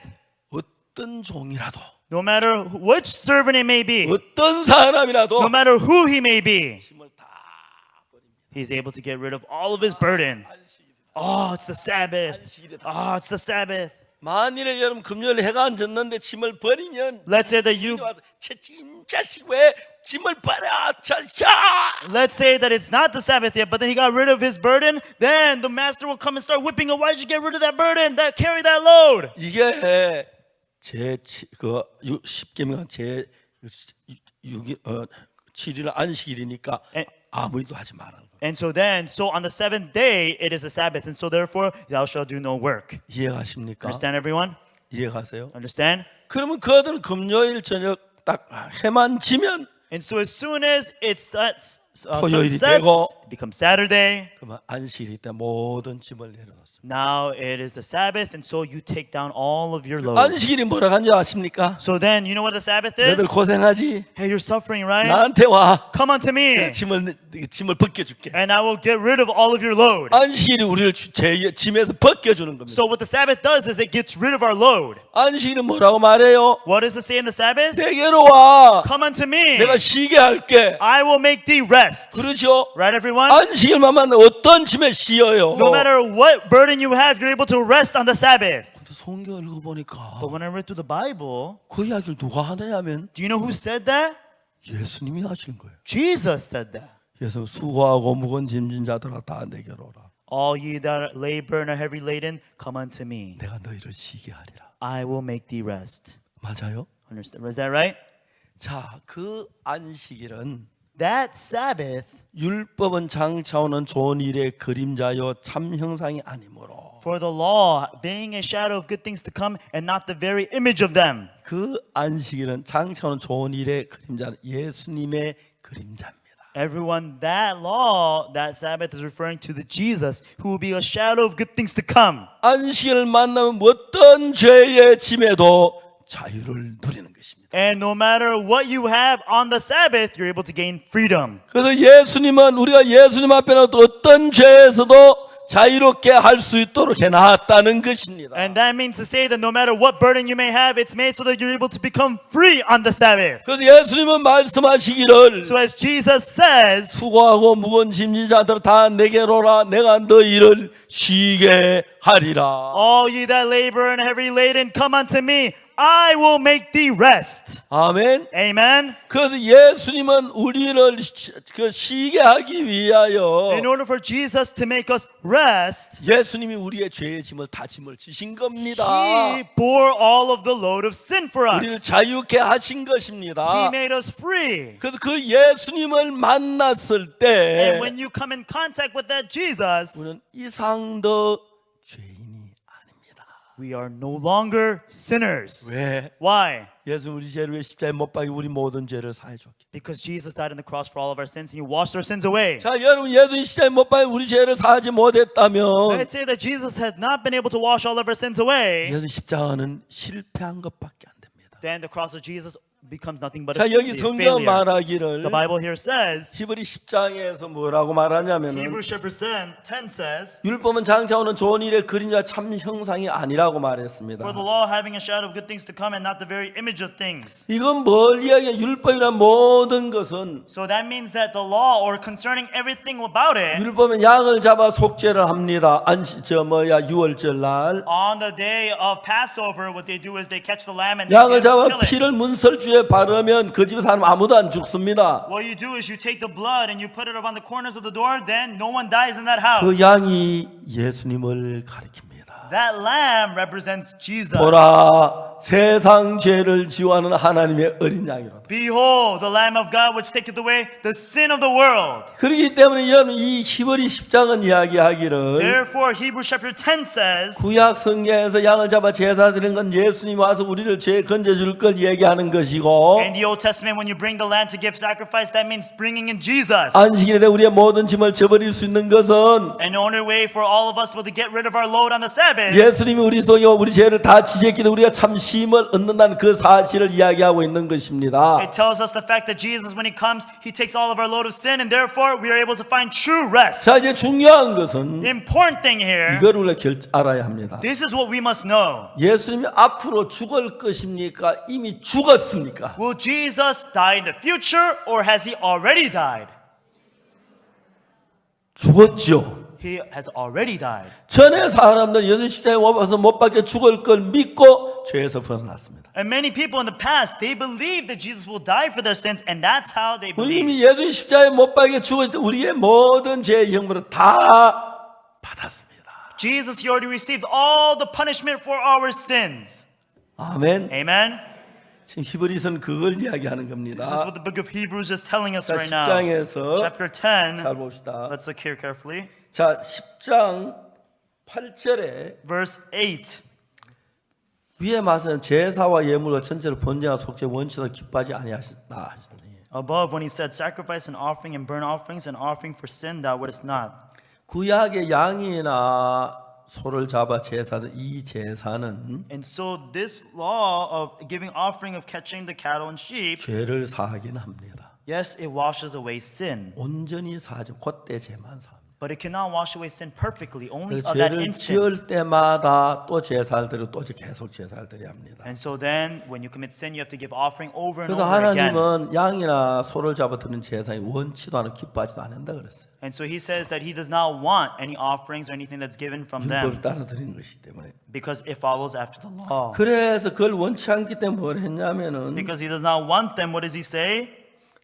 어떤 종이라도 No matter which servant it may be, 어떤 사람이라도 no matter who he may be, 짐을 다 he's able to get rid of all of his burden. Oh, it's the Sabbath. Oh, it's the Sabbath. 만일에 여러분 금요일 해가 안 졌는데 짐을 버리면 Let's say that you 쟤짐 자식 왜 짐을 버려 자식아. let's say that it's not the Sabbath yet, but then he got rid of his burden, then the master will come and start whipping him. Why'd you get rid of that burden? That carry that load. 이게 제 그 10계명 제 7일 안식일이니까 아무 일도 하지 말라는 거예요. And so on the 7th day, it is the Sabbath. And so therefore, thou shalt do no work. 이해가십니까? Understand, everyone? 이해가세요? Understand? 그러면 그들은 금요일 저녁 딱 해만 지면 And so as soon as it sets, 토요일이 sunsets, 되고 it becomes Saturday. 그러면 안식일이 때 모든 짐을 내려놓습니다. Now it is the Sabbath, and so you take down all of your load. 안식일이 뭐라 한지 아십니까? So then, you know what the Sabbath is? 너희들 고생하지? Hey, you're suffering, right? 나한테 와. Come unto me, 내가 짐을 벗겨줄게. and I will get rid of all of your load. 안식일이 우리를 짐에서 벗겨주는 겁니다. So what the Sabbath does is it gets rid of our load. 안식일은 뭐라고 말해요? What does it say in the Sabbath? 내게로 와. Come unto me, 내가 쉬게 할게. I will make thee rest. 그렇죠? Right, everyone? 안식일만 만나 어떤 짐에 쉬어요? No matter what burden you have, you're able to rest on the Sabbath. 근데 성경을 읽어보니까 But when I read through the Bible, 그 이야기를 누가 하느냐면 do you know who said that? 예수님이 하시는 거예요. Jesus said that. 예수님 수고하고 무거운 짐진 자들아 다 내게로 오라. All ye that labor and are heavy laden, come unto me. 내가 너희를 쉬게 하리라. I will make thee rest. 맞아요? Understand? Was that right? 자, 그 안식일은 That Sabbath, 율법은 장차오는 좋은 일의 그림자요 참 형상이 아니므로 for the law, being a shadow of good things to come and not the very image of them. 그 안식일은 장차오는 좋은 일의 그림자는 예수님의 그림자입니다. Everyone, that law, that Sabbath is referring to the Jesus who will be a shadow of good things to come. 안식일을 만나면 어떤 죄의 짐에도 자유를 누리는 것입니다. And no matter what you have on the Sabbath, you're able to gain freedom. 그래서 예수님은 우리가 예수님 앞에 나도 어떤 죄에서도 자유롭게 할 수 있도록 해놨다는 것입니다. And that means to say that no matter what burden you may have, it's made so that you're able to become free on the Sabbath. 그래서 예수님은 말씀하시기를 So as Jesus says, 수고하고 무거운 짐진 자들 다 내게로 오라 내가 너희를 쉬게 하리라. all ye that labor and are heavy laden, come unto me. I will make thee rest. 아멘. Amen. 그래서 예수님은 우리를 쉬게 하기 위하여 In order for Jesus to make us rest, 예수님이 우리의 죄의 짐을 다 짐을 지신 겁니다. He bore all of the load of sin for 우리를 us. 자유케 하신 He 것입니다. made us free. 그래서 그 예수님을 만났을 때 And when you come in contact with that Jesus, 우리는 이상 더 죄인이 아닙니다. we are no longer sinners. 왜? Why? 예수 우리 죄를 위해 십자가에 못 박이 우리 모든 죄를 사해 줬기. Because Jesus died on the cross for all of our sins and He washed our sins away. 자, 여러분 예수님 십자가에 못 박이 우리 죄를 사하지 못했다면 Let's say that Jesus had not been able to wash all of our sins away, 예수 십자가는 실패한 것밖에 안 됩니다. then the cross of Jesus becomes nothing but 자, a 여기 성경 failure. 말하기를 The Bible here says, 히브리 10장에서 뭐라고 말하냐면은 Hebrews chapter 10 says, 율법은 장차오는 좋은 일의 그림자 참 형상이 아니라고 말했습니다. for the law having a shadow of good things to come and not the very image of things. 이건 뭘 이야기해? 율법이란 모든 것은 So that means that the law, or concerning everything about it, 율법은 양을 잡아 속죄를 합니다. 유월절 날 on the day of Passover, what they do is they catch the lamb and 양을 they 잡아 kill it. 피를 문설주에 바르면 그 집 사람 아무도 안 죽습니다. What you do is you take the blood and you put it around the corners of the door, then no one dies in that house. 그 양이 예수님을 가리킵니다. That lamb represents Jesus. 보라 세상 죄를 지워하는 하나님의 어린 양이로다. Behold, the Lamb of God which taketh away the sin of the world. 그렇기 때문에 여러분 이 히브리 10장은 이야기하기를 Therefore, Hebrews chapter 10 says, 구약 성경에서 양을 잡아 제사 드리는 건 예수님 와서 우리를 죄 건져줄 걸 얘기하는 것이고 in the Old Testament, when you bring the lamb to give sacrifice, that means bringing in Jesus. 안식일에 우리의 모든 짐을 져버릴 수 있는 것은 And the only way for all of us to get rid of our load on the Sabbath, 예수님이 우리 속에 우리 죄를 다 지셨기 때문에 우리가 참 쉼을 얻는다는 그 사실을 이야기하고 있는 것입니다. it tells us the fact that Jesus, when He comes, He takes all of our load of sin, and therefore we are able to find true rest. 자, 이제 중요한 것은 The important thing here, 이걸 우리가 알아야 합니다. this is what we must know. 예수님이 앞으로 죽을 것입니까? 이미 죽었습니까? Will Jesus die in the future, or has He already died? 죽었지요. He has already died. 전에 사람들 예수 십자가에 와서 못 박혀 죽을 걸 믿고 죄에서 벗어났습니다. And many people in the past, they believe that Jesus will die for their sins, and that's how they 우리 believe. 이미 예수 십자가에 못 박혀 죽을 때 우리의 모든 죄의 형벌을 다 받았습니다. Jesus, He already received all the punishment for our sins. 아멘. Amen? 지금 히브리서는 그걸 이야기하는 겁니다. This is what the book of Hebrews is telling us 자, right now. 10장에서 Chapter 10, 잘 봅시다. let's look here carefully. 자, 10장 8절에 Verse 8. 위에 말씀 제사와 예물과 전체를 번제와 속죄 원치도 기뻐하지 아니하셨다 하시더니 Above, when he said, sacrifice and offering and burnt offerings and offering for sin, thou wouldest not. 구약의 양이나 소를 잡아 제사는 이 제사는 And so this law of giving offering of catching the cattle and sheep, 죄를 사하긴 합니다. yes, it washes away sin. 온전히 사하죠. 그때 죄만 사합니다. But it cannot wash away sin perfectly, only 그래서 of that 죄를 instant. 지을 때마다 또 제사를 드리고 또 계속 제사를 드려야 합니다. And so then, when you commit sin, you have to give offering over and 그래서 over again. 하나님은 양이나 소를 잡아 드리는 제사에 원치도 않고 기뻐하지도 않는다 그랬어요. And so he says that he does not want any offerings or anything that's given from them 율법을 따라 드리는 것이기 때문에. because it follows after the law. 그래서 그걸 원치 않기 때문에 뭘 했냐면은 Because he does not want them, what does he say?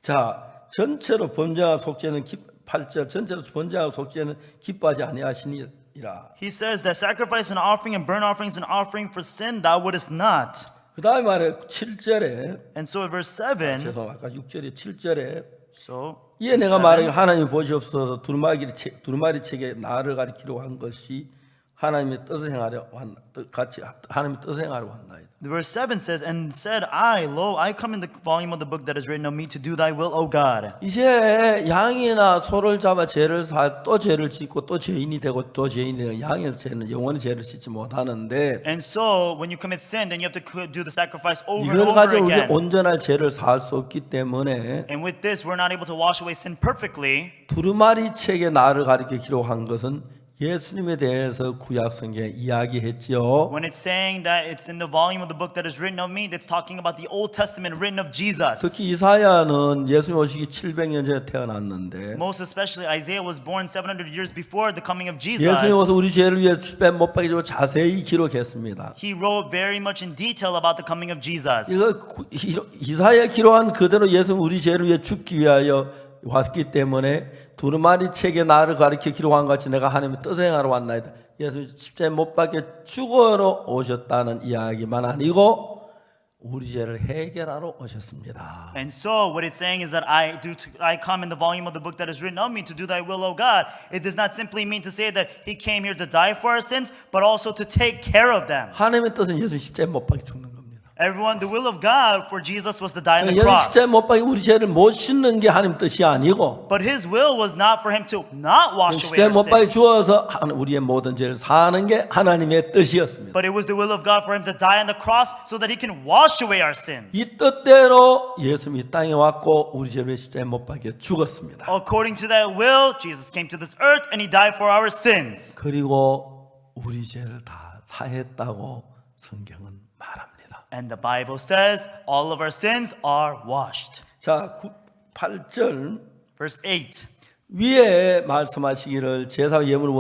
자 전체로 범죄와 속죄는 8절 전체로 범죄와 속죄는 기뻐하지 아니하시니라. He says that sacrifice and offering and burnt offerings and offering for sin thou wouldest not. 그 다음에 말해 7절에 And so in verse 7, 죄송합니다. 아까 6절에 7절에 so 이에 내가 말하기 하나님 보시옵소서 두루마리 책에 나를 가리키려고 한 것이 하나님의 뜻을 행하려 같이 하나님의 뜻을 행하려 왔나이다. verse 7 says, and said I, lo, I come in the volume of the book that is written of me to do thy will, O God. 이제 양이나 소를 잡아 죄를 사 또 죄를 짓고 또 죄인이 되고 또 죄인이 되고 양에서 죄는 영원히 죄를 짓지 못하는데 And so when you commit sin, then you have to do the sacrifice over and 이걸 over 가지고 우리가 again. 온전할 죄를 사할 수 없기 때문에 And with this, we're not able to wash away sin perfectly. 두루마리 책에 나를 가리키려고 한 것은 예수님에 대해서 구약 성경에 이야기했지요. When it's saying that it's in the volume of the book that is written of me, that's talking about the Old Testament written of Jesus. 특히 이사야는 예수님 오시기 700년 전에 태어났는데 Most especially, Isaiah was born 700 years before the coming of Jesus. 예수님 오서 우리 죄를 위해 뼈 못 박이고 자세히 기록했습니다. He wrote very much in detail about the coming of Jesus. 이거 이사야 기록한 그대로 예수님 우리 죄를 위해 죽기 위하여 왔기 때문에 두루마리 책에 나를 가리켜 기록한 것 같이 내가 하나님의 뜻을 행하러 왔나이다. 예수 십자가에 못 박혀 죽으러 오셨다는 이야기만 아니고 우리 죄를 해결하러 오셨습니다. And so what it's saying is that I come in the volume of the book that is written of me to do thy will, O God. It does not simply mean to say that he came here to die for our sins, but also to take care of them. 하나님의 뜻은 예수 십자가에 못 박혀 죽는 겁니다. Everyone, the will of God for Jesus was to die on the 예수 cross. 십자가에 못 박혀 우리 죄를 못 씻는 게 하나님 뜻이 아니고 But his will was not for him to not wash away 십자가에 our 못 박혀 sins. 죽어서 우리의 모든 죄를 사는 게 하나님의 뜻이었습니다. But it was the will of God for him to die on the cross so that he can wash away our sins. 이 뜻대로 예수님이 이 땅에 왔고 우리 죄를 십자가에 못 박혀 죽었습니다. According to that will, Jesus came to this earth and he died for our sins. 그리고 우리 죄를 다 사했다고 성경은 말합니다. And the Bible says all of our sins are washed. 자, 8절 Verse 8. 위에 말씀하시기를 제사와 예물을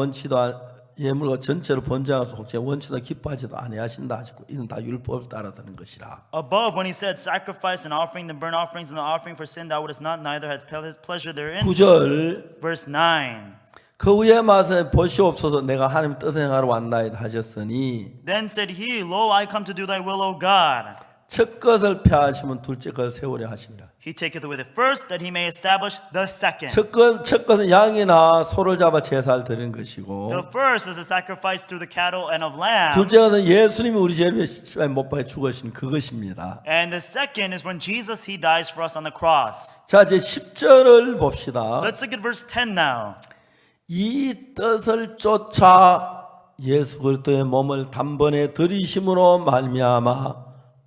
예물과 전체로 번제하고 속죄 원치도 기뻐하지도 아니하신다 하시고 이는 다 율법을 따라드는 것이라. Above, when he said sacrifice and offering, the burnt offerings and the offering for sin, thou wouldest not, neither had pleasure therein. 9절 Verse 9. 그 후에 말씀에 보시옵소서 내가 하나님 뜻을 행하러 왔나이다 하셨으니 Then said he, Lo, I come to do thy will, O God. 첫 것을 폐하시면 둘째 것을 세우려 하십니다. He taketh away the first, that he may establish the second. 첫 것은 양이나 소를 잡아 제사를 드리는 것이고 The first is a sacrifice through the cattle and of lamb. 둘째 것은 예수님이 우리 죄를 위해 십자가에 못 박혀 죽으신 그것입니다. And the second is when Jesus, he dies for us on the cross. 자 이제 10절을 봅시다. Let's look at verse 10 now. 이 뜻을 쫓아 예수 그리스도의 몸을 단번에 들이심으로 말미암아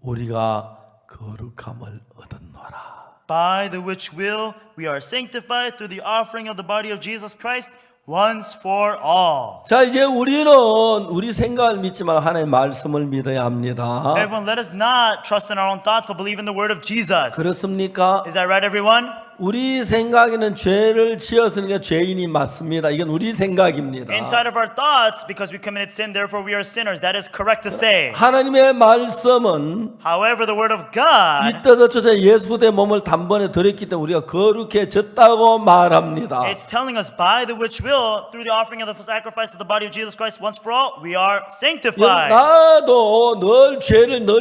우리가 거룩함을 얻었노라. By the which will we are sanctified through the offering of the body of Jesus Christ once for all. 자 이제 우리는 우리 생각을 믿지만 하나님의 말씀을 믿어야 합니다. Everyone, let us not trust in our own thoughts, but believe in the word of Jesus. 그렇습니까? Is that right, everyone? 우리 생각에는 죄를 지었으니까 죄인이 맞습니다. 이건 우리 생각입니다. Inside of our thoughts, because we committed sin, therefore we are sinners. That is correct to say. 하나님의 말씀은 However, the word of 이 God, 뜻을 쫓아 예수 그리스도의 몸을 단번에 들였기 때문에 우리가 거룩해졌다고 말합니다. it's telling us by the which will, through the offering of the sacrifice of the body of Jesus Christ once for all, we are sanctified. 나도 늘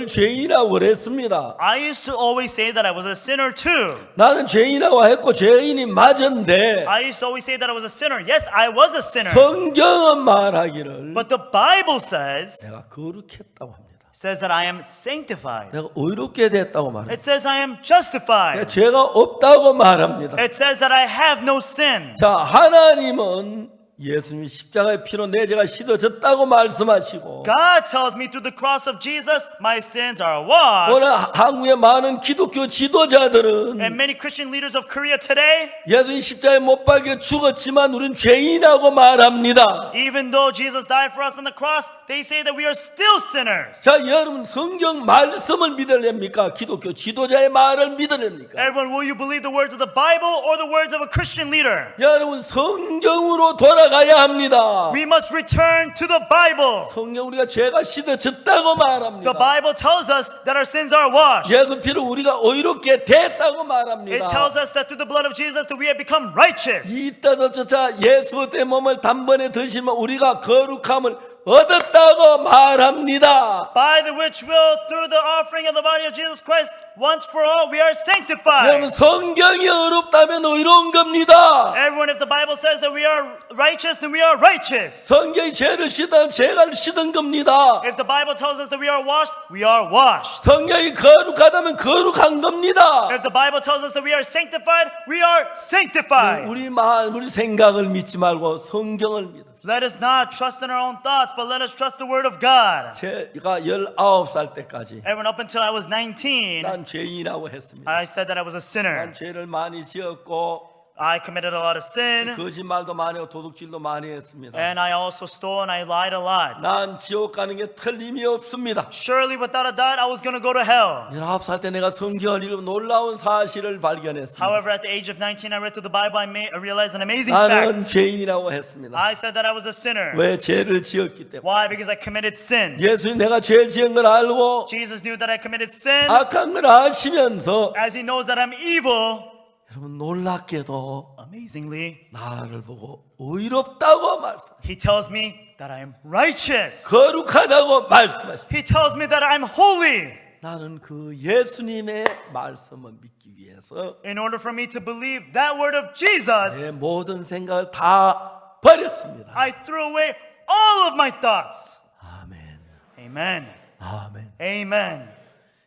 죄인이라고 그랬습니다. I used to always say that I was a sinner too. 나는 죄인이라고 했고 죄인이 맞은데 I used to always say that I was a sinner. Yes, I was a sinner. 성경은 말하기를 But the Bible says 내가 거룩했다고 합니다. says that I am sanctified. 내가 의롭게 됐다고 말합니다. It says I am 내가 justified. 죄가 없다고 말합니다. It says that I have no sin. 자, 하나님은 예수님이 십자가의 피로 내 죄가 씻어졌다고 말씀하시고 God tells me through the cross of Jesus, my sins are washed. 오늘 한국의 많은 기독교 지도자들은 And many Christian leaders of Korea today, 예수님 십자가에 못 박혀 죽었지만 우린 죄인이라고 말합니다. even though Jesus died for us on the cross, they say that we are still sinners. 자, 여러분 성경 말씀을 믿으렵니까? 기독교 지도자의 말을 믿으렵니까? Everyone, will you believe the words of the Bible or the words of a Christian leader? 여러분 성경으로 돌아가야 합니다. We must return to the Bible. 성경 우리가 죄가 씻어졌다고 말합니다. The Bible tells us that our sins are washed. 예수 피로 우리가 의롭게 됐다고 말합니다. It tells us that through the blood of Jesus that we have become righteous. 이 뜻조차 예수 의 몸을 단번에 드시면 우리가 거룩함을 얻었다고 말합니다. By the which will, through the offering of the body of Jesus Christ, once for all, we are 여러분 sanctified. 성경이 의롭다면 의로운 겁니다. Everyone, if the Bible says that we are righteous, then we are righteous. 성경이 죄를 씻으면 죄가 씻은 겁니다. If the Bible tells us that we are washed, we are washed. 성경이 거룩하다면 거룩한 겁니다. If the Bible tells us that we are sanctified, we are sanctified. 우리 말, 우리 생각을 믿지 말고 성경을 믿어. Let us not trust in our own thoughts, but let us trust the word of God. 제가 19살 때까지 Everyone, up until I was 19, 난 죄인이라고 했습니다. I said that I was a sinner. 난 죄를 많이 지었고 I committed a lot of sin, 거짓말도 많이 하고 도둑질도 많이 했습니다. and I also stole and I lied a lot. 난 지옥 가는 게 틀림이 없습니다. Surely, without a doubt, I was going to go to hell. 19살 때 내가 성경을 읽으면 놀라운 사실을 발견했습니다. However, at the age of 19, I read through the Bible. I realized an amazing 나는 fact. 죄인이라고 했습니다. I said that I was a sinner. 왜? 죄를 지었기 때문에. Why? Because I committed sin. 예수님 내가 죄를 지은 걸 알고 Jesus knew that I committed sin. 악한 걸 아시면서 As he knows that I'm evil, 여러분 놀랍게도 amazingly, 나를 보고 의롭다고 말씀, he tells me that I am righteous. 거룩하다고 말씀하십니다. He tells me that I'm holy. 나는 그 예수님의 말씀을 믿기 위해서 In order for me to believe that word of 내 Jesus, 모든 생각을 다 버렸습니다. I threw away all of my thoughts. 아멘. Amen. 아멘. Amen.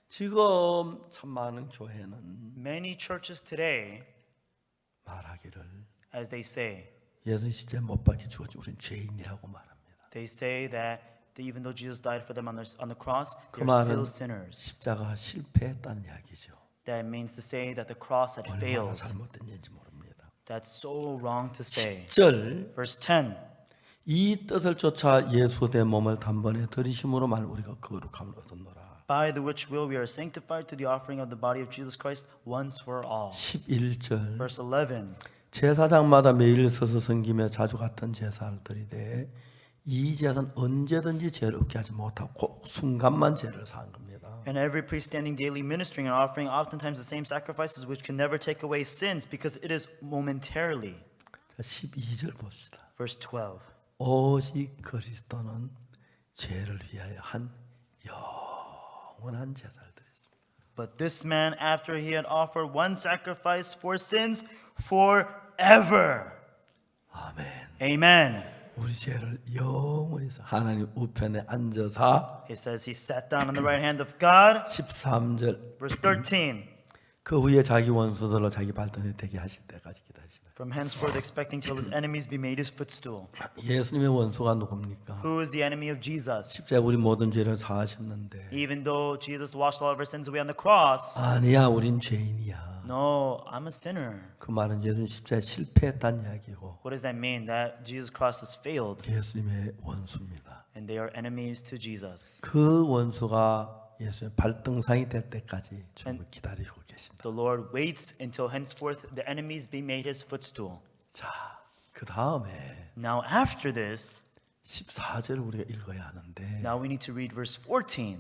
지금 참 많은 교회는 Many churches today, 말하기를 as they say, 예수님 십자가에 못 박혀 죽었지 우린 죄인이라고 말합니다. they say that even though Jesus died for them on the cross, 그 they're 말은 still sinners. 십자가가 실패했다는 이야기죠. That means to say that the cross had 얼마나 failed. 잘못된 일인지 모릅니다. That's so wrong to say. 10절 Verse 10. 이 뜻을 쫓아 예수 내 몸을 단번에 들이심으로만 우리가 거룩함을 얻었노라. By the which will we are sanctified to the offering of the body of Jesus Christ once for all. 11절 Verse 11. 제사장마다 매일 서서 섬기며 자주 같은 제사를 드리되 이 제사는 언제든지 죄를 없게 하지 못하고 순간만 죄를 사한 겁니다. And every priest standing daily ministering and offering oftentimes the same sacrifices which can never take away sins because it is momentarily. 12절 봅시다. Verse 12. 오직 그리스도는 죄를 위하여 한 영원한 제사를 드렸습니다. But this man, after he had offered one sacrifice for sins forever. 아멘. Amen. 우리 죄를 영원히 하나님 우편에 앉아서 It says he sat down on the right hand of God. 13절 Verse 13. 그 후에 자기 원수들로 자기 발등에 대게 하실 때까지 기다리시다. From henceforth expecting till his enemies be made his footstool. 예수님의 원수가 누굽니까? Who is the enemy of Jesus? 십자가 우리 모든 죄를 사하셨는데 Even though Jesus washed all of our sins away on the cross. 아니야 우린 죄인이야. No, I'm a sinner. 그 말은 예수님 십자가에 실패했다는 이야기고 What does that mean? That Jesus Christ has failed 예수님의 원수입니다. and they are enemies to Jesus. 그 원수가 예수의 발등상이 될 때까지 주님을 기다리고 계신다. The Lord waits until henceforth the enemies be made his footstool. 자, 그 다음에 Now after this, 14절을 우리가 읽어야 하는데 now we need to read verse 14.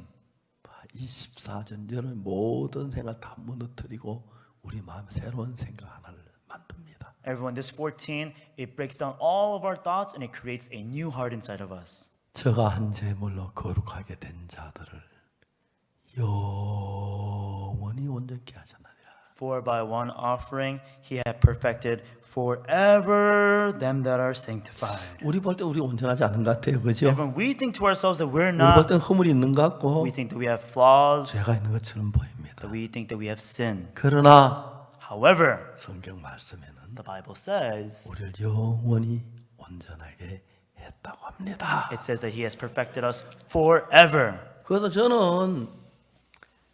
이 14절 여러분 모든 생각 다 무너뜨리고 우리 마음에 새로운 생각 하나를 만듭니다. Everyone, this 14, it breaks down all of our thoughts and it creates a new heart inside of us. 저가 한 제물로 거룩하게 된 자들을 영원히 온전케 하셨느니라. For by one offering he had perfected forever them that are sanctified. 우리 볼 때 우리 온전하지 않은 것 같아요, 그죠? And when we think to ourselves that we're 우리 볼 not, 때는 허물이 있는 것 같고 we think that we have flaws, 죄가 있는 것처럼 보입니다. that we think that we have sin. 그러나 However, 성경 말씀에는 the Bible says, 우리를 영원히 온전하게 했다고 합니다. it says that he has perfected us forever. 그래서 저는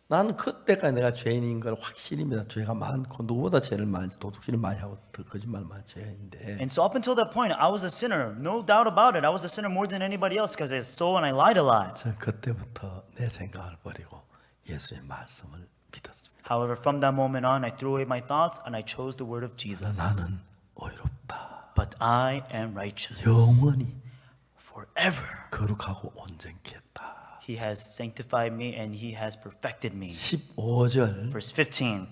나는 그때까지 내가 죄인인 걸 확실히 믿어. 죄가 많고 누구보다 죄를 많이 도둑질을 많이 하고 더 거짓말 많이 죄인데 And so up until that point, I was a sinner. No doubt about it. I was a sinner more than anybody else because I stole and I lied a lot. 저는 그때부터 내 생각을 버리고 예수의 말씀을 믿었습니다. However, from that moment on, I threw away my thoughts and I chose the word of Jesus. 나는 의롭다. But I am righteous 영원히 forever. 거룩하고 온전케 했다. He has sanctified me and he has perfected me. 15절 Verse 15.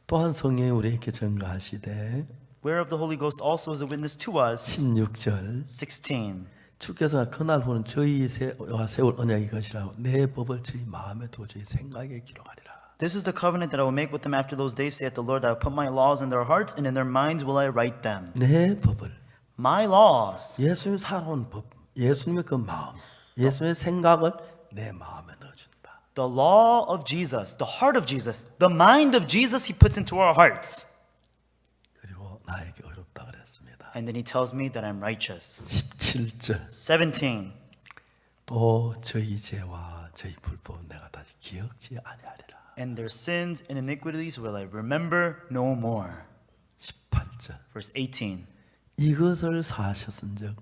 또한 성령이 우리에게 증거하시되 Whereof the Holy Ghost also is a witness to us. 16절 16. 주께서 그날 후는 저희와 세울 언약이 것이라고 내 법을 저희 마음에 두어 저희 생각에 기록하리라. This is the covenant that I will make with them after those days, saith the Lord. I will put my laws in their hearts, and in their minds will I write them. 내 법을 My laws. 예수님 살아온 법, 예수님의 그 마음, 예수님의 생각을 내 마음에 넣어준다. The law of Jesus, the heart of Jesus, the mind of Jesus, he puts into our hearts. 그리고 나에게 어렵다 그랬습니다. And then he tells me that I'm righteous. 17절 17. 또 저희 죄와 저희 불법은 내가 다시 기억지 아니하리라. And their sins and iniquities will I remember no more. 18절 Verse 18. 이것을 사하셨은즉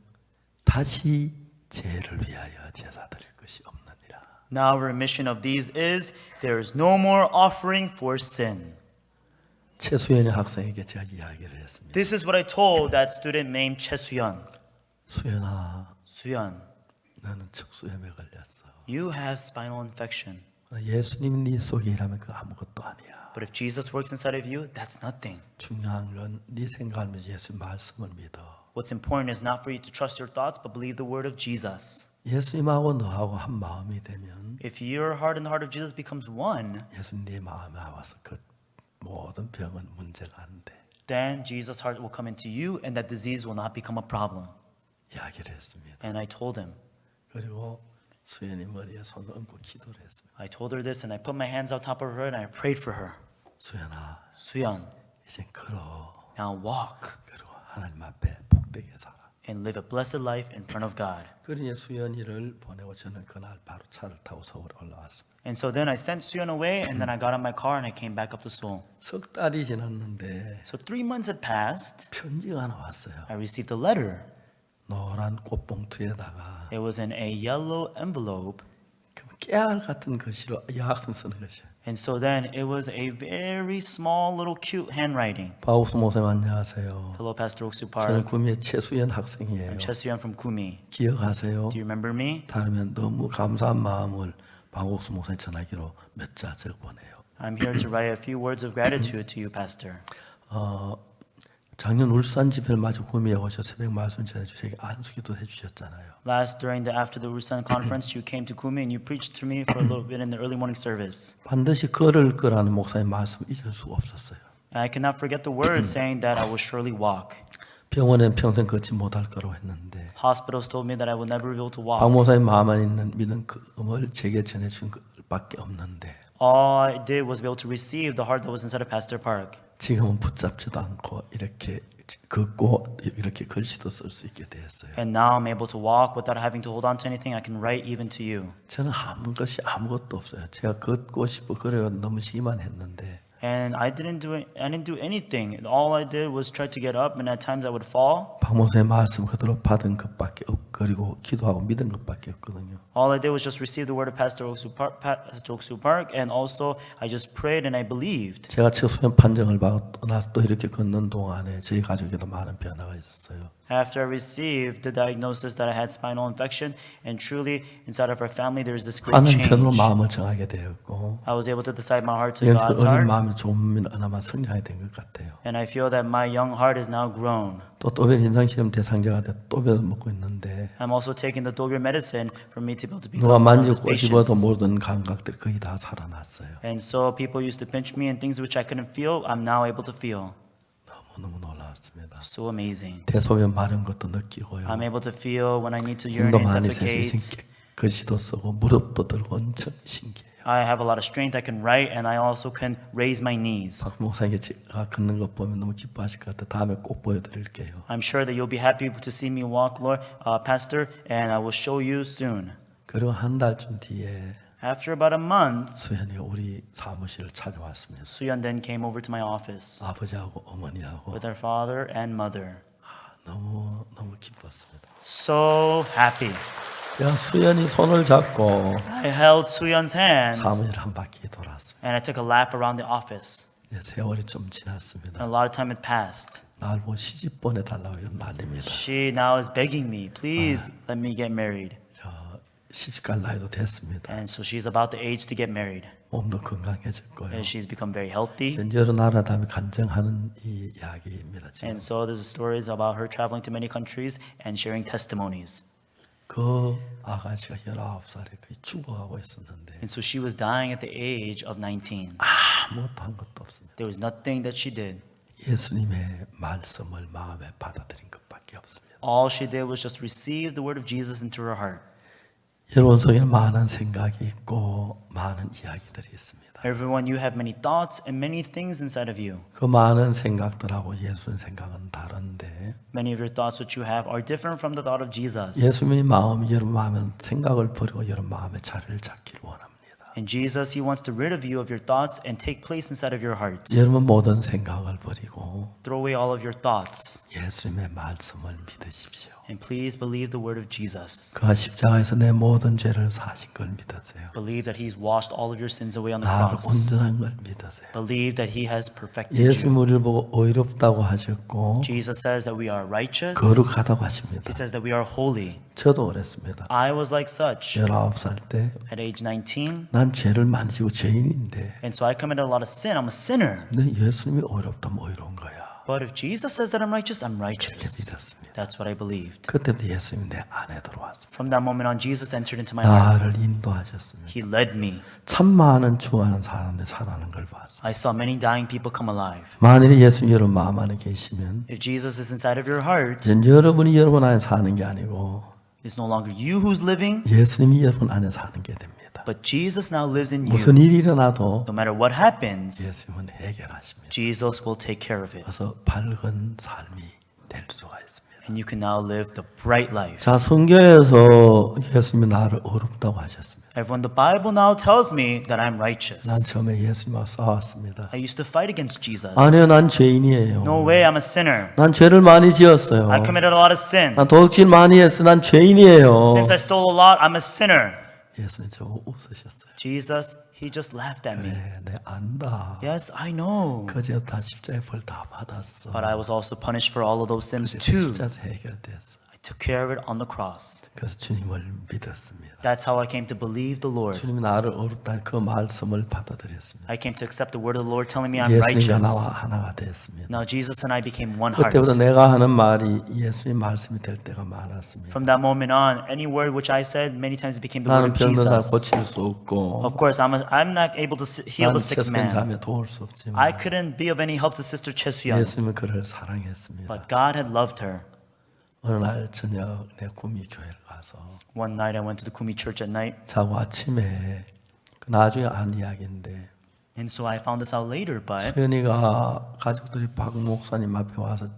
다시 죄를 위하여 제사 드릴 것이 없느니라. Now remission of these is, there is no more offering for sin. 최수연의 학생에게 제가 이야기를 했습니다. This is what I told that student named Choi Suyeon. 수연아, Suyeon, 나는 척수염에 걸렸어. you have spinal infection. 예수님 네 속에 일하면 그 아무것도 아니야. But if Jesus works inside of you, that's nothing. 중요한 건 네 생각하면서 예수 말씀을 믿어. What's important is not for you to trust your thoughts, but believe the word of Jesus. 예수님하고 너하고 한 마음이 되면 If your heart and the heart of Jesus becomes one, 예수님 네 마음에 와서 그 모든 병은 문제가 안 돼. then Jesus' heart will come into you and that disease will not become a problem. 이야기를 했습니다. And I told him. 그리고 수연이 머리에 손을 얹고 기도를 했습니다. I told her this and I put my hands on top of her and I prayed for her. 수연아, Suyeon, 이제 걸어. now walk 그리고 하나님 앞에 복되게 살아. and live a blessed life in front of God. 그러니 수연이를 보내고 저는 그날 바로 차를 타고 서울에 올라왔습니다. And so then I sent Suyeon away and then I got on my car and I came back up to Seoul. 석 달이 지났는데 So 3 months had passed. 편지가 하나 왔어요. I received a letter. 노란 꽃봉투에다가 It was in a yellow envelope. 깨알 같은 글씨로 여학생 쓰는 것이에요. And so then it was a very small little cute handwriting. 바우스 목사님 안녕하세요. Hello, Pastor Oksu 저는 Park. 구미의 최수연 학생이에요. I'm Choi Suyeon from Kumi. 기억하세요? Do you remember me? 다르면 너무 감사한 마음을 박옥수 목사님 전화기로 몇 자 적어보내요. I'm here to write a few words of gratitude to you, Pastor. 작년 울산 집회를 마치고 구미에 오셔서 새벽 말씀 전해주시고 안수기도 해주셨잖아요. After the Ulsan conference, you came to Kumi and you preached to me for a little bit in the early morning service. 반드시 걸을 거라는 목사님 말씀 잊을 수가 없었어요. And I cannot forget the word saying that I will surely walk. 병원엔 평생 걷지 못할 거라고 했는데 Hospitals told me that I would never be able to walk. 박 목사님 마음 안에 있는 믿음을 제게 전해준 것밖에 없는데 All I did was be able to receive the heart that was inside of Pastor Park. 지금은 붙잡지도 않고 이렇게 걷고 이렇게 글씨도 쓸 수 있게 되었어요. And now I'm able to walk without having to hold on to anything. I can write even to you. 저는 아무 것이 아무것도 없어요. 제가 걷고 싶어 그래요. 너무 시기만 했는데 And I didn't do anything. All I did was try to get up, and at times I would fall. 박 목사님 말씀 그대로 받은 것밖에 없고 그리고 기도하고 믿은 것밖에 없거든요. All I did was just receive the word of Pastor Oksu Park, and also I just prayed and I believed. 제가 최수연 판정을 받고 나서 또 이렇게 걷는 동안에 저희 가족에도 많은 변화가 있었어요. After I received the diagnosis that I had spinal infection, and truly inside of our family there is this great 하나님편으로 change. 마음을 정하게 되었고 I was able to decide my heart to 영적 God's 어린 heart, 마음이 조금이나마 성장이 된 것 같아요. and I feel that my young heart is now grown. 또 또별 인상실험 대상자가 돼 또별을 먹고 있는데 I'm also taking the Dobir medicine for me to be able to 누가 become one of 만지고 his 꼬집어도 patients. 모든 감각들이 거의 다 살아났어요. And so people used to pinch me and things which I couldn't feel, I'm now able to feel. 너무 놀라웠습니다. So amazing. 대소변 마른 것도 느끼고요. I'm able to feel when I need to 힘도 urinate, 많이 세서 defecate. 글씨도 쓰고 무릎도 들고 엄청 신기해요. I have a lot of strength. I can write, and I also can raise my knees. 박 목사님께 제가 걷는 것 보면 너무 기뻐하실 것 같아요. 다음에 꼭 보여드릴게요. I'm sure that you'll be happy to see me walk, Lord, Pastor, and I will show you soon. 그리고 한 달쯤 뒤에 After about a month, 수현이가 우리 사무실을 찾아왔습니다. Suyeon then came over to my office 아버지하고 어머니하고 with our father and mother. 너무 기뻤습니다. So happy. 제가 수현이 손을 잡고 I held Suyeon's hand, 사무실 한 바퀴 돌았습니다. and I took a lap around the office. 이제 세월이 좀 And 지났습니다. a lot of time had passed. 날 보고 시집 보내달라고 이런 난립니다. She now is begging me, please let me get married. 저 시집갈 나이도 됐습니다. And so she's about the age to get married. 몸도 건강해질 거예요. And she's become very healthy. 여러 나라 다음에 간증하는 이 이야기입니다. 지금 And so there's stories about her traveling to many countries and sharing testimonies. 그 아가씨가 19살에 거의 죽어가고 있었는데 And so she was dying at the age of 19. 아무것도 한 것도 없습니다. There was nothing that she did. 예수님의 말씀을 마음에 받아들인 것밖에 없습니다. All she did was just receive the word of Jesus into her heart. 여러분 속에는 많은 생각이 있고 많은 이야기들이 있습니다. Everyone, you have many thoughts and many things inside of you. 그 많은 생각들하고 예수의 생각은 다른데 Many of your thoughts which you have are different from the thought of Jesus. 예수님의 마음이 여러분 마음은 생각을 버리고 여러분 마음의 자리를 잡기를 원합니다. And Jesus, He wants to rid of you of your thoughts and take place inside of your heart. 여러분 모든 생각을 버리고 Throw away all of your thoughts 예수님의 말씀을 믿으십시오. and please believe the word of Jesus. 그가 십자가에서 내 모든 죄를 사신 걸 믿으세요. Believe that He's washed all of your sins away on the 나를 cross. 온전한 걸 믿으세요. Believe that He has perfected you. 예수님 우리를 보고 의롭다고 하셨고 Jesus says that we are righteous. 거룩하다고 하십니다. He says that we are holy. 저도 그랬습니다. I was like such 19살 때 at age 19. 난 죄를 많이 지고 죄인인데 And so I committed a lot of sin. I'm a sinner. 근데 예수님이 의롭다면 의로운 거야. But if Jesus says that I'm righteous, I'm 그렇게 righteous. 믿었습니다. That's what I believed. 그때부터 예수님이 내 안에 들어왔습니다. From that moment on, Jesus entered into my heart. 나를 인도하셨습니다. He led me. 참 많은 죽어가는 사람들이 살아나는 걸 봤어요. I saw many dying people come alive. 만일에 예수님 여러분 마음 안에 계시면 If Jesus is inside of your heart, 이제 여러분이 여러분 안에 사는 게 아니고 it's no longer you who's living, 예수님이 여러분 안에 사는 게 됩니다. but Jesus now lives in 무슨 you. 일이 일어나도 No matter what happens, 예수님은 해결하십니다. Jesus will take care of it. 그래서 밝은 삶이 될 수가 있습니다. And you can now live the bright life. 자, 성경에서 예수님이 나를 어렵다고 하셨습니다. Everyone, the Bible now tells me that I'm 난 righteous. 처음에 예수님하고 싸웠습니다. I used to fight against Jesus. 아니요, 난 죄인이에요. No way, I'm a sinner. 난 죄를 많이 지었어요. I committed a lot of sin. 난 도둑질 많이 했어. 난 죄인이에요. Since I stole a lot, I'm a sinner. 예수님 저거 웃으셨어요. Jesus, He just laughed at me. 네, 내 안다. Yes, I know. 그저 다 십자가의 벌 다 받았어. But I was also punished for all of those sins too. 십자가에서 해결됐어. I took care of it on the cross. 그래서 주님을 믿었습니다. That's how I came to believe the Lord. 주님이 나를 어렵다 그 말씀을 받아들였습니다. I came to accept the word of the Lord telling me I'm 예수님과 righteous. 나와 하나가 됐습니다. Now Jesus and I became one heart. 그때부터 내가 하는 말이 예수님 말씀이 될 때가 많았습니다. From that moment on, any word which I said, many times it became the word 나는 of 병든 사람 Jesus. 고칠 수 없고 Of course, I'm not able to heal 나는 the sick 최선을 man. 자매 도울 수 없지만 I couldn't be of any help to Sister Chesuyeon, 예수님은 그를 사랑했습니다. but God had loved her. 어느 날 저녁 내 구미 교회를 가서 One night I went to the Kumi church at night, 자고 아침에 나중에 안 이야기인데 and so I found this out later, but 수연이가 가족들이 박 목사님 앞에 와서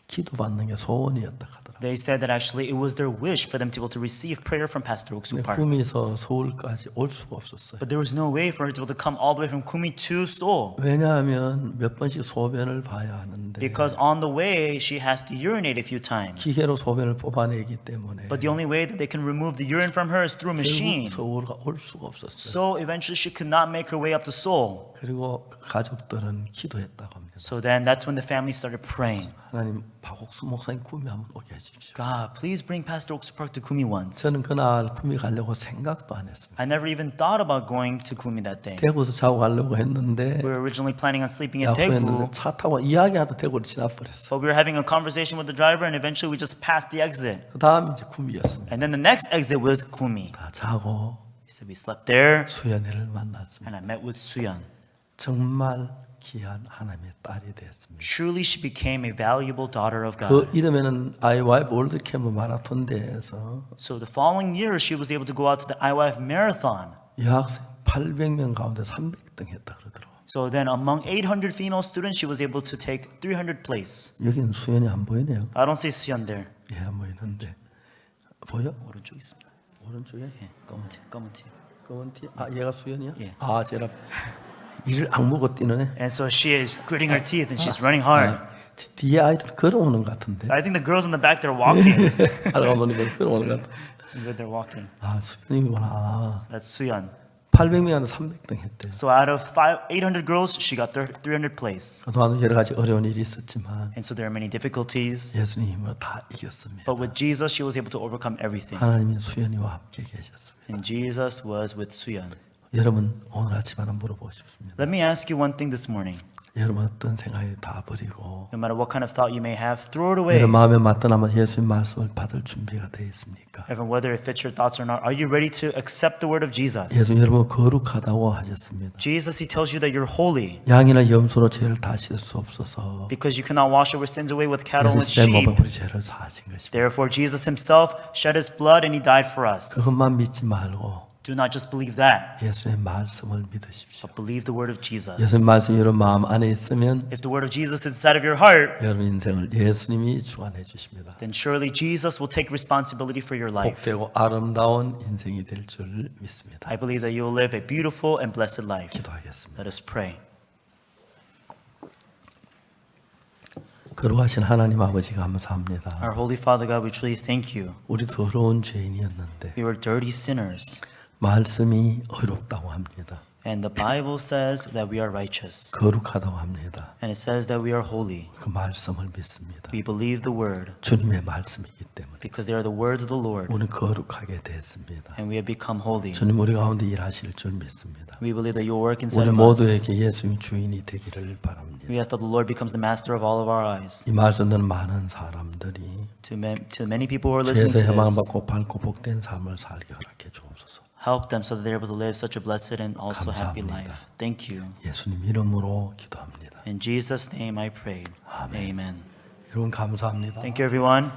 기도받는 게 소원이었다 하더라고요. they said that actually it was their wish for them to be able to receive prayer from Pastor Oksu Park. 구미에서 서울까지 올 수가 없었어요. But there was no way for her to be able to come all the way from Kumi to Seoul. 왜냐하면 몇 번씩 소변을 봐야 하는데 Because on the way, she has to urinate a few times. 기계로 소변을 뽑아내기 때문에 But the only way that they can remove the urine from her is through a machine. 결국 서울가 올 수가 없었어요. So eventually she could not make her way up to Seoul. 그리고 가족들은 기도했다고 합니다. So then that's when the family started praying. 하나님 박옥수 목사님 구미 한번 오게 해주십시오. God, please bring Pastor Oksu Park to Gumi once. 저는 그날 구미 가려고 생각도 안 했습니다. I never even thought about going to Gumi that day. 대구에서 자고 가려고 했는데 We were originally planning on sleeping in Daegu, 약속했는데 차 타고 이야기하다 대구를 지나버렸어. but we were having a conversation with the driver, and eventually we just passed the exit. 그 다음 이제 구미였습니다. And then the next exit was Gumi. 다 자고 So we slept there, 수연이를 만났습니다. and I met with Suyeon. 정말 귀한 하나님의 딸이 되었습니다. Truly, she became a valuable daughter of 그 God. 이름에는 IYF 월드캠프 마라톤 대회에서 So the following year, she was able to go out to the IYF marathon. 여학생 800명 가운데 300등 했다 그러더라고요. So then, among 800 female students, she was able to take 300 place. 여기는 수연이 안 보이네요. I don't see Suyeon there. 예, 안 보이는데 보여? 오른쪽에 있습니다. 오른쪽에 예, 검은 티, 검은 티. 검은 티. 아, 얘가 수연이야? 예. 아, 쟤라 이를 악물고 뛰는 애. And so she is gritting her teeth and she's running hard. 뒤에 아이들 걸어오는 것 같은데. I think the girls in the back, they're walking. 할아버니가 걸어오는 것 같아. Seems like they're walking. 아, 수연이구나. That's Suyeon. 800명한테 300등 했대. So out of 800 girls, she got 300 place. 그동안 여러 가지 어려운 일이 있었지만 And so there are many difficulties. 예수님으로 다 이겼습니다. But with Jesus, she was able to overcome everything. 하나님이 수연이와 함께 계셨습니다. And Jesus was with Suyeon. 여러분 오늘 아침 하나 물어보고 싶습니다. Let me ask you one thing this morning. 여러분 어떤 생각이 다 버리고 No matter what kind of thought you may have, throw it away. 여러분 마음에 맞든 안 맞든 예수님 말씀을 받을 준비가 되어 있습니까? Even whether it fits your thoughts or not, are you ready to accept the word of Jesus? 예수님 여러분 거룩하다고 하셨습니다. Jesus, he tells you that you're holy 양이나 염소로 죄를 다 씻을 수 없어서 because you cannot wash over sins away with cattle and 예수 with 십자가에 sheep. 우리 죄를 사하신 것입니다. Therefore, Jesus himself shed his blood and he died for us. 그것만 믿지 말고 Do not just believe that, 예수의 말씀을 믿으십시오. but believe the word of Jesus. 예수의 말씀이 여러분 마음 안에 있으면 If the word of Jesus is inside of your heart, 여러분 인생을 예수님이 주관해 주십니다. then surely Jesus will take responsibility for your life. 복되고 아름다운 인생이 될 줄 믿습니다. I believe that you will live a beautiful and blessed life. 기도하겠습니다. Let us pray. 거룩하신 하나님 아버지 감사합니다. Our Holy Father God, we truly thank you. 우리 더러운 죄인이었는데 We were dirty sinners, 말씀이 어렵다고 합니다. and the Bible says that we are righteous, 거룩하다고 합니다. and it says that we are holy. 그 말씀을 믿습니다. We believe the word 주님의 말씀이기 때문에 because they are the words of the Lord, 우리는 거룩하게 됐습니다. and we have become holy. 주님 우리 가운데 일하실 줄 믿습니다. We believe that you will work inside 우리 of us. 모두에게 예수님이 주인이 되기를 바랍니다. We ask that the Lord becomes the master of all of our lives. 이 말씀 듣는 많은 사람들이 To many people who are listening 죄에서 to this, 해방받고 밝고 복된 삶을 살게 허락해 주옵소서. help them so that they're able to live such a blessed and also happy 감사합니다. life. Thank you. 예수님 이름으로 기도합니다. In Jesus' name I pray. Amen. 여러분 감사합니다. Thank you, everyone.